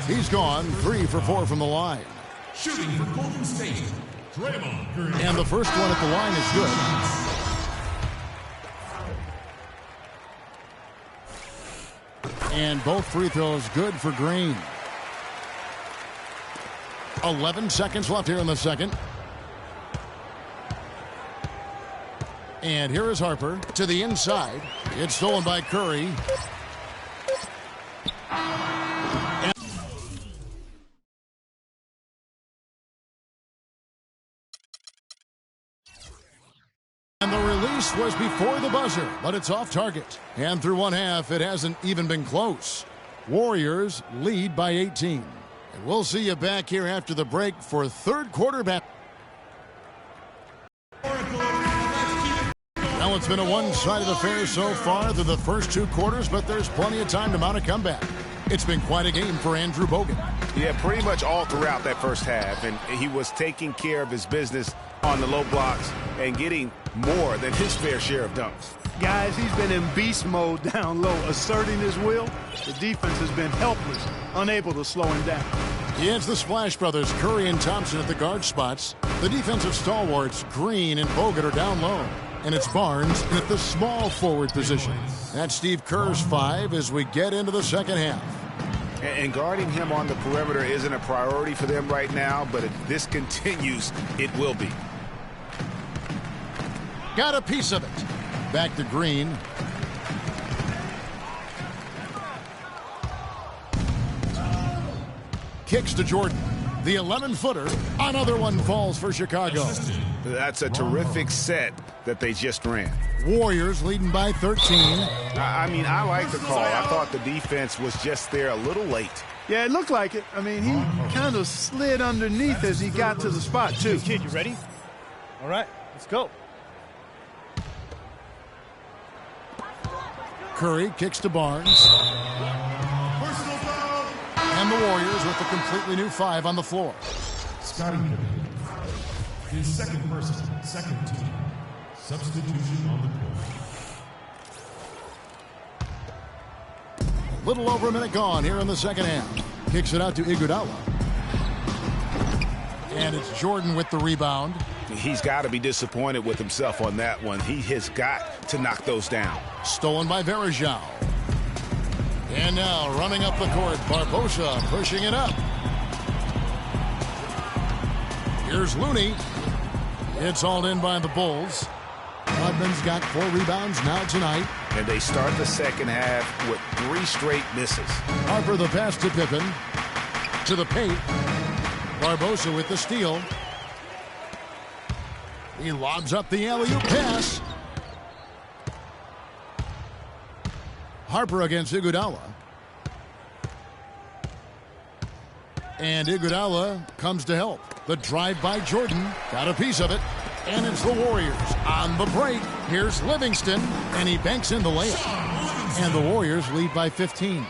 He's gone 3 for 4 from the line. Shooting for Golden State, Draymond Green. And the first one at the line is good. And both free throws good for Green. 11 seconds left here in the second. And here is Harper to the inside. It's stolen by Curry. And the release was before the buzzer, but it's off target. And through one half, it hasn't even been close. Warriors lead by 18. And we'll see you back here after the break for third quarter back. Now it's been a one-sided affair so far through the first 2 quarters, but there's plenty of time to mount a comeback. It's been quite a game for Andrew Bogut. Yeah, pretty much all throughout that first half, and he was taking care of his business on the low blocks and getting more than his fair share of dunks. Guys, he's been in beast mode down low, asserting his will. The defense has been helpless, unable to slow him down. It's the Splash Brothers, Curry and Thompson at the guard spots. The defensive stalwarts, Green and Bogut, are down low. And it's Barnes at the small forward position. That's Steve Kerr's 5 as we get into the second half. And guarding him on the perimeter isn't a priority for them right now, but if this continues, it will be. Got a piece of it. Back to Green. Kicks to Jordan. The 11-footer. Another one falls for Chicago. That's a terrific set that they just ran. Warriors leading by 13. I mean, I like the call. I thought the defense was just there a little late. Yeah, it looked like it. I mean, he kind of slid underneath as he got to the spot, too. Kid, you ready? All right, let's go. Curry kicks to Barnes. And the Warriors with a completely new 5 on the floor. Scotty Pippen. His second person, second team. Substitution on the court. Little over a minute gone here in the second half. Kicks it out to Iguodala. And it's Jordan with the rebound. He's got to be disappointed with himself on that one. He has got to knock those down. Stolen by Varejao. And now running up the court, Barbosa pushing it up. Here's Looney. It's hauled in by the Bulls. Rodman's got 4 rebounds now tonight. And they start the second half with 3 straight misses. Harper the pass to Pippen. To the paint. Barbosa with the steal. He lobs up the alley-oop pass. Harper against Iguodala. And Iguodala comes to help. The drive by Jordan. Got a piece of it. And it's the Warriors on the break. Here's Livingston. And he banks in the layup. And the Warriors lead by 15.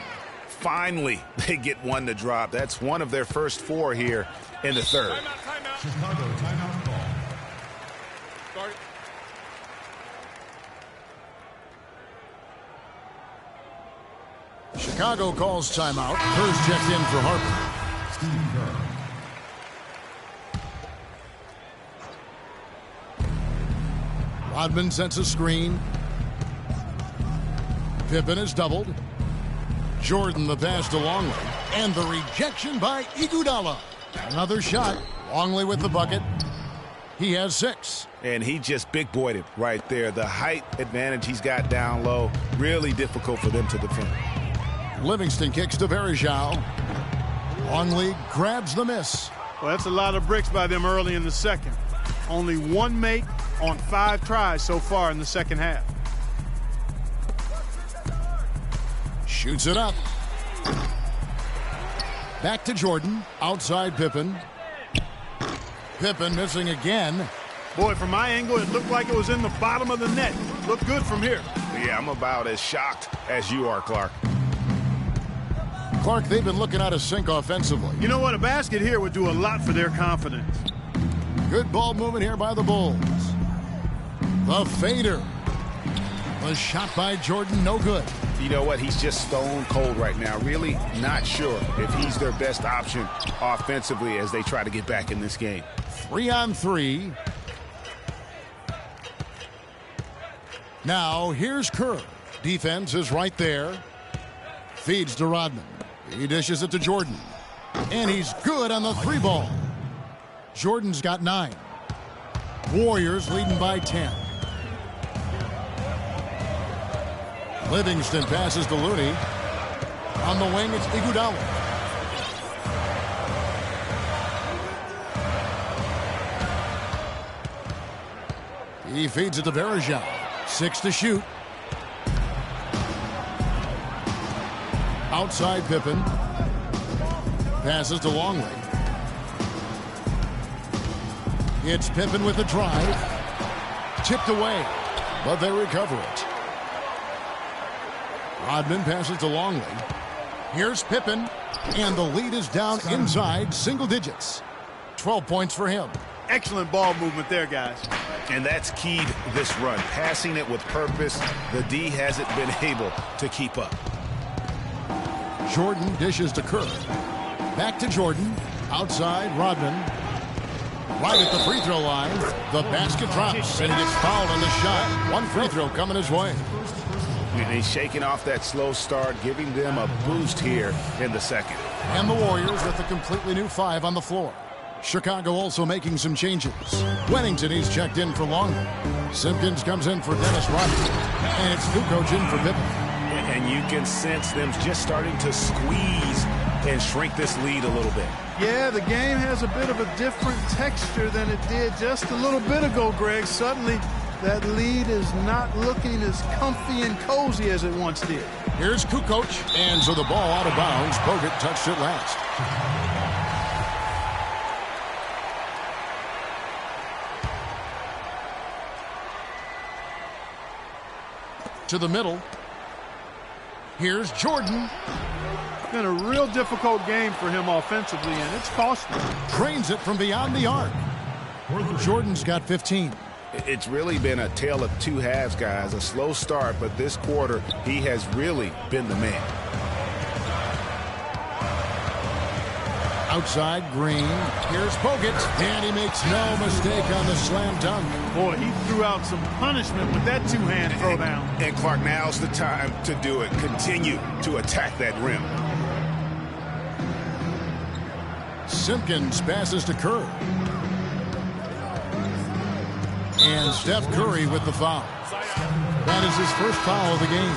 Finally, they get one to drop. That's one of their first 4 here in the third. Timeout. Chicago timeout call. Start it. Chicago calls timeout. Kerr's checked in for Harper. Steve Kerr. Rodman sets a screen. Pippen is doubled. Jordan the pass to Longley. And the rejection by Iguodala. Another shot. Longley with the bucket. He has 6. And he just big boyed it right there. The height advantage he's got down low. Really difficult for them to defend. Livingston kicks to Varejao. Longley grabs the miss. Well, that's a lot of bricks by them early in the second. Only 1 make on 5 tries so far in the second half. Shoots it up. Back to Jordan. Outside Pippen. Pippen missing again. Boy, from my angle, it looked like it was in the bottom of the net. Looked good from here. Yeah, I'm about as shocked as you are, Clark. Clark, they've been looking out of sync offensively. You know what? A basket here would do a lot for their confidence. Good ball movement here by the Bulls. The fader. The shot by Jordan, no good. You know what? He's just stone cold right now. Really not sure if he's their best option offensively as they try to get back in this game. 3-on-3. Now, here's Kerr. Defense is right there. Feeds to Rodman. He dishes it to Jordan. And he's good on the 3-ball. Jordan's got 9. Warriors leading by 10. Livingston passes to Looney. On the wing, it's Iguodala. He feeds it to Bergeron. 6 to shoot. Outside Pippen. Passes to Longley. It's Pippen with the drive. Tipped away, but they recover it. Rodman passes to Longley. Here's Pippen, and the lead is down inside single digits. 12 points for him. Excellent ball movement there, guys. And that's keyed this run. Passing it with purpose. The D hasn't been able to keep up. Jordan dishes to Kerr. Back to Jordan. Outside, Rodman. Right at the free throw line. The basket drops, and he gets fouled on the shot. One free throw coming his way. And he's shaking off that slow start, giving them a boost here in the second. And the Warriors with a completely new 5 on the floor. Chicago also making some changes. Wennington, he's checked in for Longley. Simpkins comes in for Dennis Rodman. And it's Kukoc in for Pippen. And you can sense them just starting to squeeze and shrink this lead a little bit. Yeah, the game has a bit of a different texture than it did just a little bit ago, Greg. Suddenly, that lead is not looking as comfy and cozy as it once did. Here's Kukoc, and so the ball out of bounds. Bogut touched it last. To the middle. Here's Jordan. Been a real difficult game for him offensively, and it's costly. Trains it from beyond the arc. Jordan's got 15. It's really been a tale of two halves, guys. A slow start, but this quarter, he has really been the man. Outside, Green. Here's Bogut, and he makes no mistake on the slam dunk. Boy, he threw out some punishment with that two-hand throwdown. And Clark, now's the time to do it. Continue to attack that rim. Simpkins passes to Kerr. And Steph Curry with the foul. That is his first foul of the game.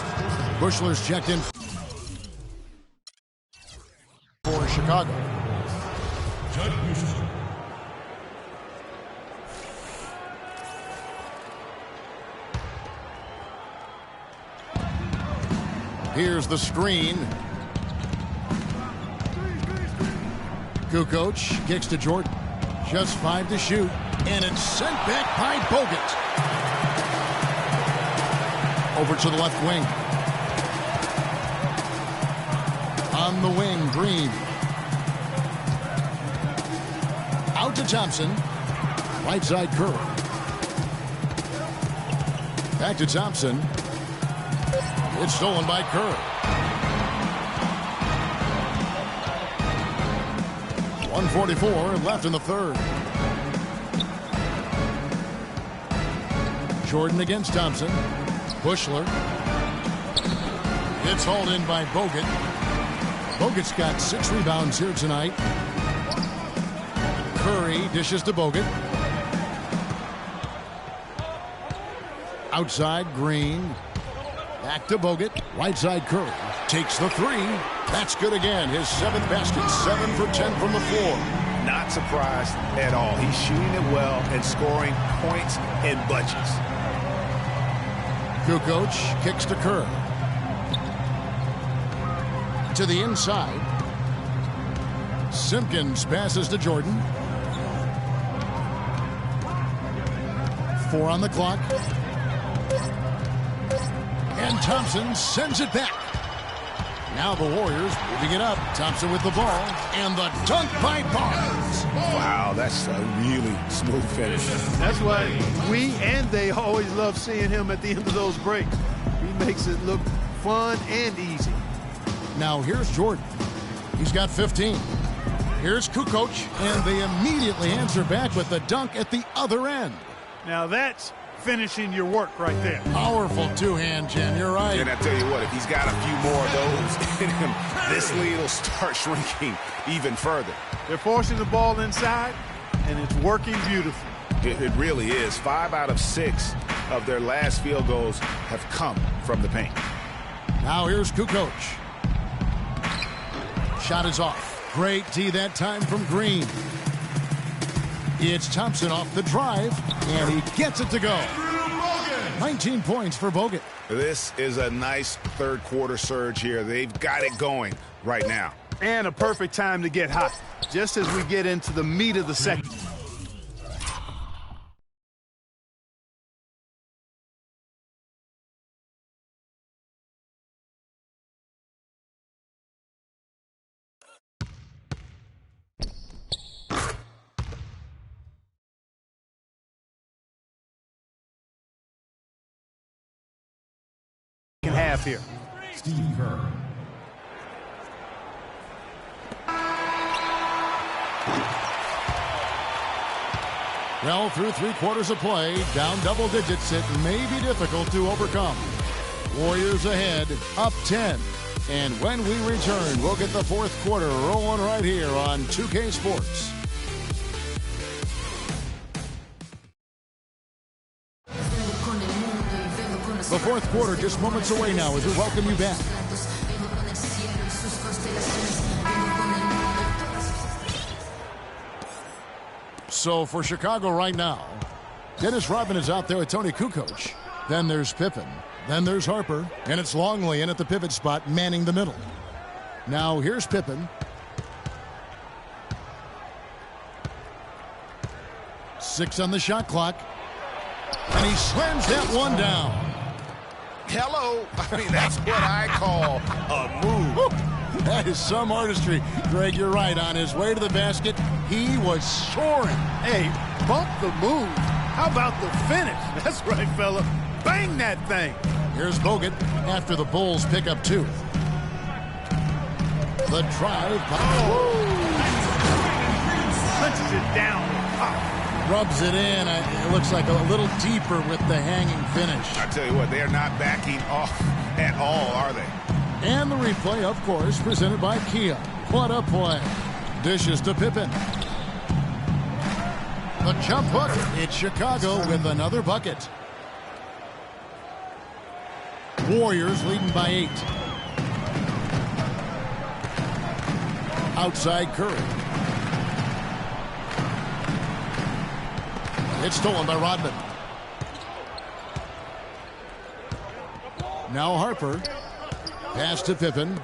Bushler's checked in for Chicago. Here's the screen. Kukoc kicks to Jordan. Just 5 to shoot. And it's sent back by Bogut. Over to the left wing. On the wing, Green. Out to Thompson. Right side, Curry. Back to Thompson. It's stolen by Curry. 1:44 left in the third. Jordan against Thompson. Bushler. It's hauled in by Bogut. Bogut's got 6 rebounds here tonight. Curry dishes to Bogut. Outside, Green. Back to Bogut. Right side, Curry. Takes the 3. That's good again. His 7th basket. 7 for 10 from the floor. Not surprised at all. He's shooting it well and scoring points in bunches. Kukoc kicks to Kerr. To the inside. Simpkins passes to Jordan. 4 on the clock. And Thompson sends it back. Now the Warriors moving it up. Thompson with the ball. And the dunk by Barnes. Wow, that's a really smooth finish. That's why we and they always love seeing him at the end of those breaks. He makes it look fun and easy. Now here's Jordan. He's got 15. Here's Kukoc, and they immediately answer back with the dunk at the other end. Now that's finishing your work right there. Powerful two-hand, Jen. You're right. And I tell you what, if he's got a few more of those in him, this lead will start shrinking even further. They're forcing the ball inside, and it's working beautifully. It really is. 5 out of 6 of their last field goals have come from the paint. Now here's Kukoc. Shot is off. Great D that time from Green. It's Thompson off the drive, and he gets it to go. 19 points for Bogut. This is a nice third-quarter surge here. They've got it going right now. And a perfect time to get hot, just as we get into the meat of the second. Half here. Steve Kerr. Well, through 3 quarters of play, down double digits, it may be difficult to overcome. Warriors ahead, up 10. And when we return, we'll get the fourth quarter rolling right here on 2K Sports. The fourth quarter just moments away now as we welcome you back. So for Chicago right now, Dennis Rodman is out there with Tony Kukoc. Then there's Pippen. Then there's Harper. And it's Longley in at the pivot spot, manning the middle. Now here's Pippen. Six on the shot clock. And he slams that one down. Hello. I mean, that's what I call a move. That is some artistry. Greg, you're right. On his way to the basket, he was soaring. Hey, bump the move. How about the finish? That's right, fella. Bang that thing. Here's Bogut after the Bulls pick up 2. The drive. Punches it down. Rubs it in. It looks like a little deeper with the hanging finish. I tell you what, they are not backing off at all, are they? And the replay, of course, presented by Kia. What a play. Dishes to Pippen. The jump hook. It's Chicago with another bucket. Warriors leading by 8. Outside Curry. It's stolen by Rodman. Now Harper. Pass to Pippen.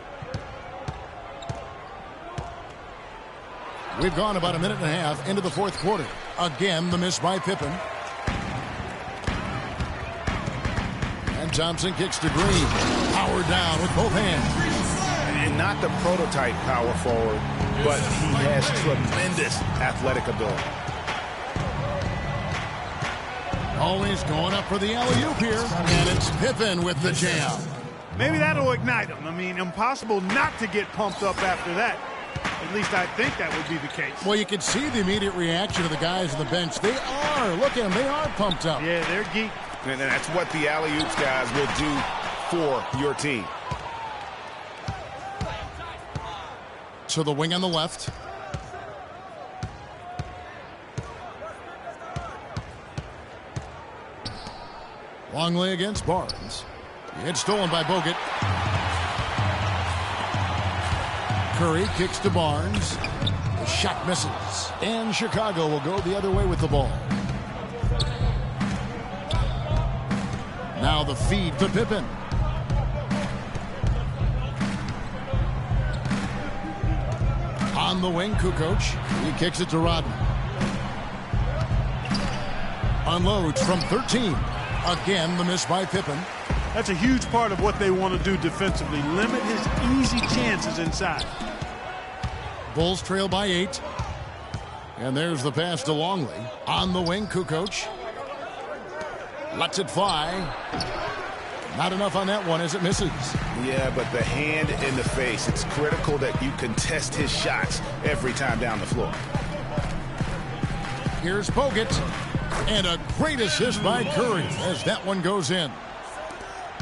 We've gone about a minute and a half into the fourth quarter. Again, the miss by Pippen. And Thompson kicks to Green. Power down with both hands. And not the prototype power forward, but he has tremendous athletic ability. Always going up for the alley-oop here. And it's Pippen with the jam. Maybe that'll ignite him. I mean, impossible not to get pumped up after that. At least I think that would be the case. Well, you can see the immediate reaction of the guys on the bench. They are. Look at them. They are pumped up. Yeah, they're geeked. And that's what the alley-oops guys will do for your team. To the wing on the left. Longley against Barnes. It's stolen by Bogut. Curry kicks to Barnes. The shot misses. And Chicago will go the other way with the ball. Now the feed to Pippen. On the wing, Kukoc. He kicks it to Rodman. Unloads from 13. Again, the miss by Pippen. That's a huge part of what they want to do defensively. Limit his easy chances inside. Bulls trail by 8. And there's the pass to Longley. On the wing, Kukoc. Lets it fly. Not enough on that one as it misses. Yeah, but the hand in the face, it's critical that you contest his shots every time down the floor. Here's Bogut. And a great assist by Curry as that one goes in.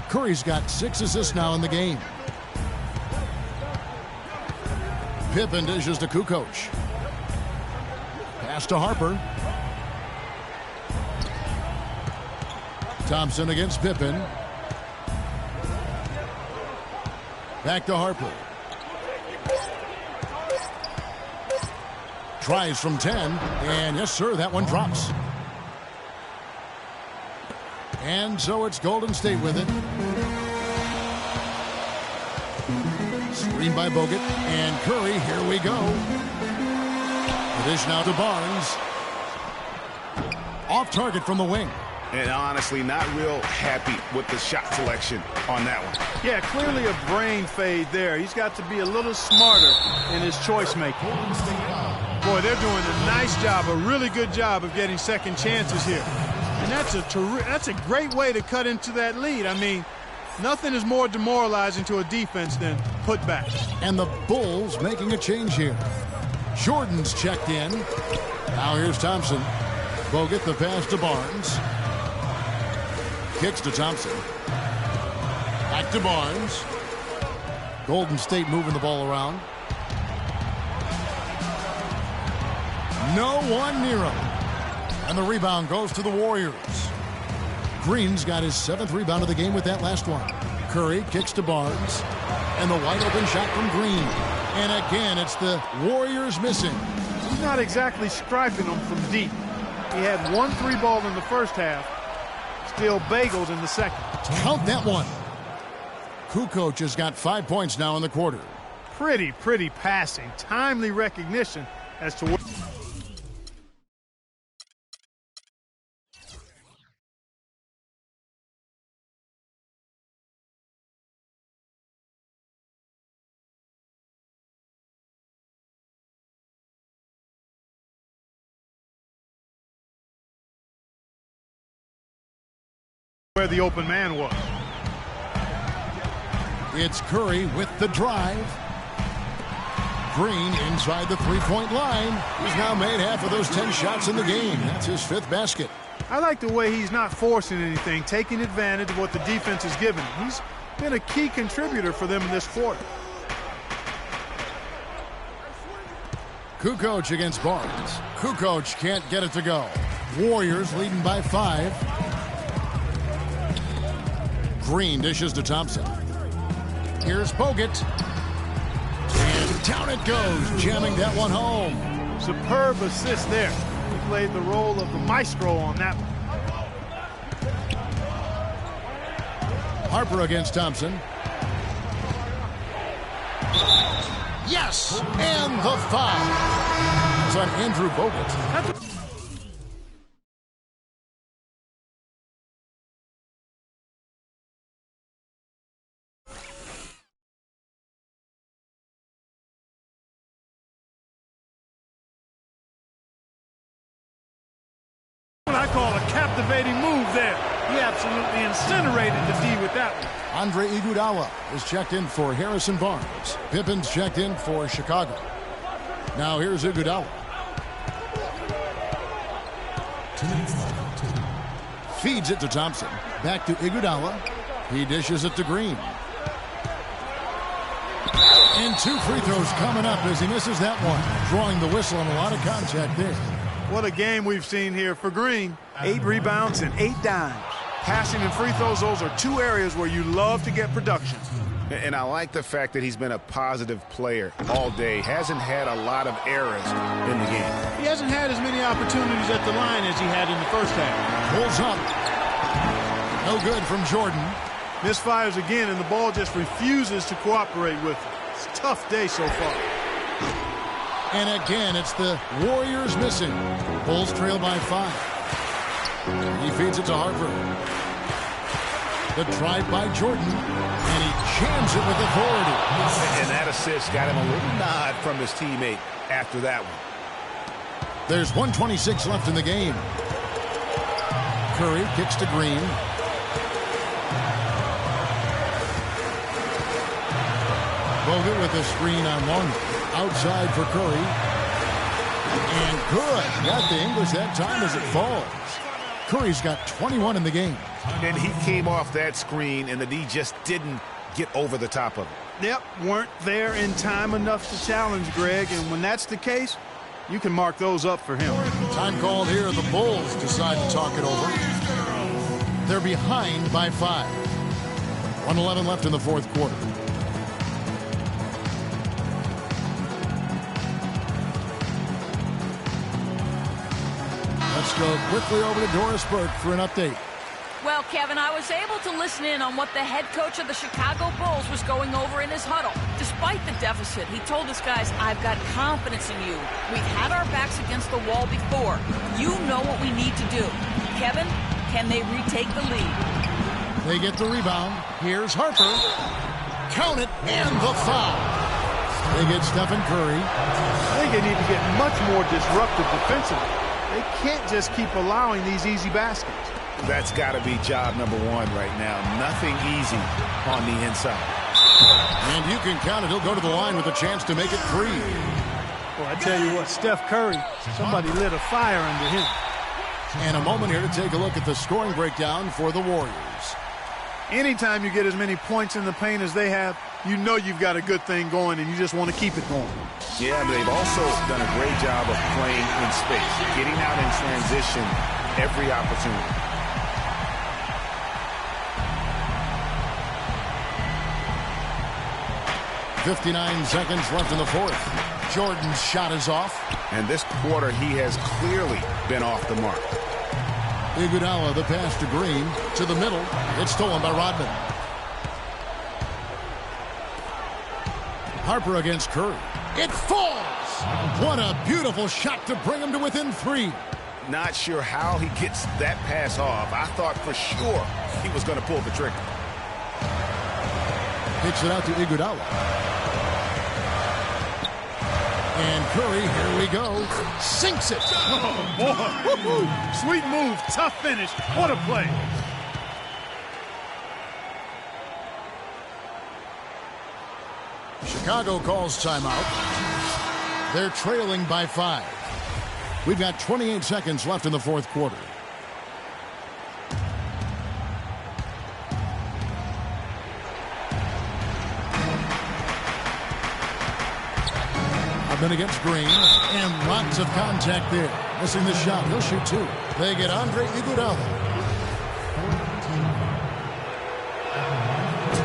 Curry's got 6 assists now in the game. Pippen dishes to Kukoc. Pass to Harper. Thompson against Pippen. Back to Harper. Tries from 10. And yes, sir, that one drops. And so it's Golden State with it. Screen by Bogut. And Curry, here we go. The dish now to Barnes. Off target from the wing. And honestly, not real happy with the shot selection on that one. Yeah, clearly a brain fade there. He's got to be a little smarter in his choice making. Boy, they're doing a nice job, a really good job of getting second chances here. And that's a great way to cut into that lead. I mean, nothing is more demoralizing to a defense than putbacks. And the Bulls making a change here. Jordan's checked in. Now here's Thompson. Bogut the pass to Barnes. Kicks to Thompson. Back to Barnes. Golden State moving the ball around. No one near him. And the rebound goes to the Warriors. Green's got his 7th rebound of the game with that last one. Curry kicks to Barnes. And the wide open shot from Green. And again, it's the Warriors missing. He's not exactly striping them from deep. He had 1 3-ball in the first half. Still bagels in the second. Count that one. Kukoc has got 5 points now in the quarter. Pretty passing. Timely recognition as to what... where the open man was. It's Curry with the drive. Green inside the three-point line. He's now made half of those 10 shots in the game. That's his 5th basket. I like the way he's not forcing anything, taking advantage of what the defense is giving him. He's been a key contributor for them in this quarter. Kukoc against Barnes. Kukoc can't get it to go. Warriors leading by 5. Green dishes to Thompson. Here's Bogut. And down it goes, jamming that one home. Superb assist there. He played the role of the maestro on that one. Harper against Thompson. Yes! And the foul. It's on Andrew Bogut. I call a captivating move there. He absolutely incinerated the D with that one. Andre Iguodala is checked in for Harrison Barnes. Pippen's checked in for Chicago. Now here's Iguodala. Feeds it to Thompson. Back to Iguodala. He dishes it to Green. And 2 free throws coming up as he misses that one. Drawing the whistle and a lot of contact there. What a game we've seen here for Green. 8 rebounds and 8 dimes. Passing and free throws, those are 2 areas where you love to get production. And I like the fact that he's been a positive player all day. Hasn't had a lot of errors in the game. He hasn't had as many opportunities at the line as he had in the first half. Pulls up. No good from Jordan. Misfires again, and the ball just refuses to cooperate with him. It's a tough day so far. And again, it's the Warriors missing. Bulls trail by 5. He feeds it to Harper. The drive by Jordan, and he jams it with authority. And that assist got him a little nod from his teammate after that one. There's 1:26 left in the game. Curry kicks to Green. Bogut with the screen on Longley. Outside for Curry. And good. Got the English that time as it falls. Curry's got 21 in the game. And he came off that screen, and the D just didn't get over the top of it. Yep, weren't there in time enough to challenge Greg, and when that's the case, you can mark those up for him. Time called here. The Bulls decide to talk it over. They're behind by 5. 1:11 left in the fourth quarter. Let's go quickly over to Doris Burke for an update. Well, Kevin, I was able to listen in on what the head coach of the Chicago Bulls was going over in his huddle. Despite the deficit, he told his guys, I've got confidence in you. We've had our backs against the wall before. You know what we need to do. Kevin, can they retake the lead? They get the rebound. Here's Harper. Count it, and the foul. They get Stephen Curry. I think they need to get much more disruptive defensively. They can't just keep allowing these easy baskets. That's got to be job number one right now. Nothing easy on the inside. And you can count it. He'll go to the line with a chance to make it 3. Well, I tell you what, Steph Curry, somebody lit a fire under him. And a moment here to take a look at the scoring breakdown for the Warriors. Anytime you get as many points in the paint as they have, you know you've got a good thing going, and you just want to keep it going. Yeah, but they've also done a great job of playing in space, getting out in transition every opportunity. .59 seconds left in the fourth. Jordan's shot is off. And this quarter, he has clearly been off the mark. Iguodala, the pass to Green. To the middle. It's stolen by Rodman. Harper against Curry. It falls! What a beautiful shot to bring him to within 3. Not sure how he gets that pass off. I thought for sure he was going to pull the trigger. Hits it out to Iguodala. And Curry, here we go, sinks it. Oh, boy. Sweet move, tough finish. What a play. Chicago calls timeout. They're trailing by 5. We've got 28 seconds left in the fourth quarter. Rodman against Green, and lots of contact there. Missing the shot. He'll shoot 2. They get Andre Iguodala.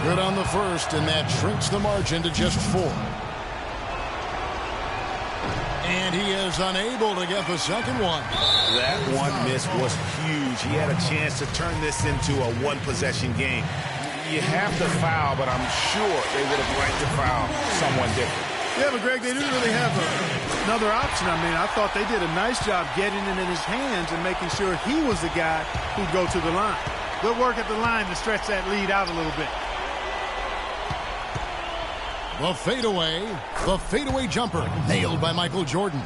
Good on the first, and that shrinks the margin to just 4. And he is unable to get the second one. That one miss was huge. He had a chance to turn this into a one-possession game. You have to foul, but I'm sure they would have liked to foul someone different. Yeah, but Greg, they didn't really have another option. I mean, I thought they did a nice job getting it in his hands and making sure he was the guy who'd go to the line. Good work at the line to stretch that lead out a little bit. The fadeaway jumper, nailed by Michael Jordan.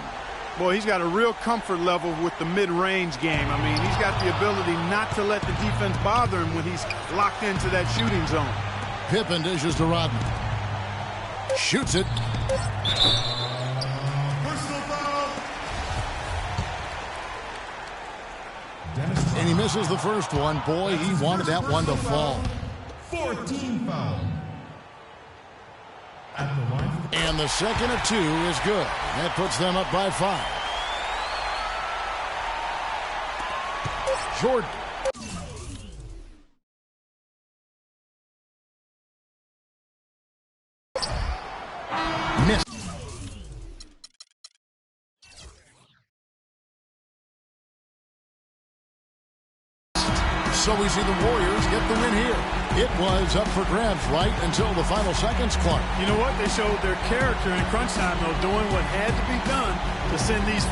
Boy, he's got a real comfort level with the mid-range game. I mean, he's got the ability not to let the defense bother him when he's locked into that shooting zone. Pippen dishes to Rodman. Shoots it. Personal foul. And he misses the first one. Boy, he wanted that one to fall. 14 foul. At the line. And the second of 2 is good. That puts them up by 5. Jordan. Missed. So we see the Warriors get the win here. It was up for grabs right until the final seconds, Clark. You know what? They showed their character in crunch time, though, doing what had to be done to send these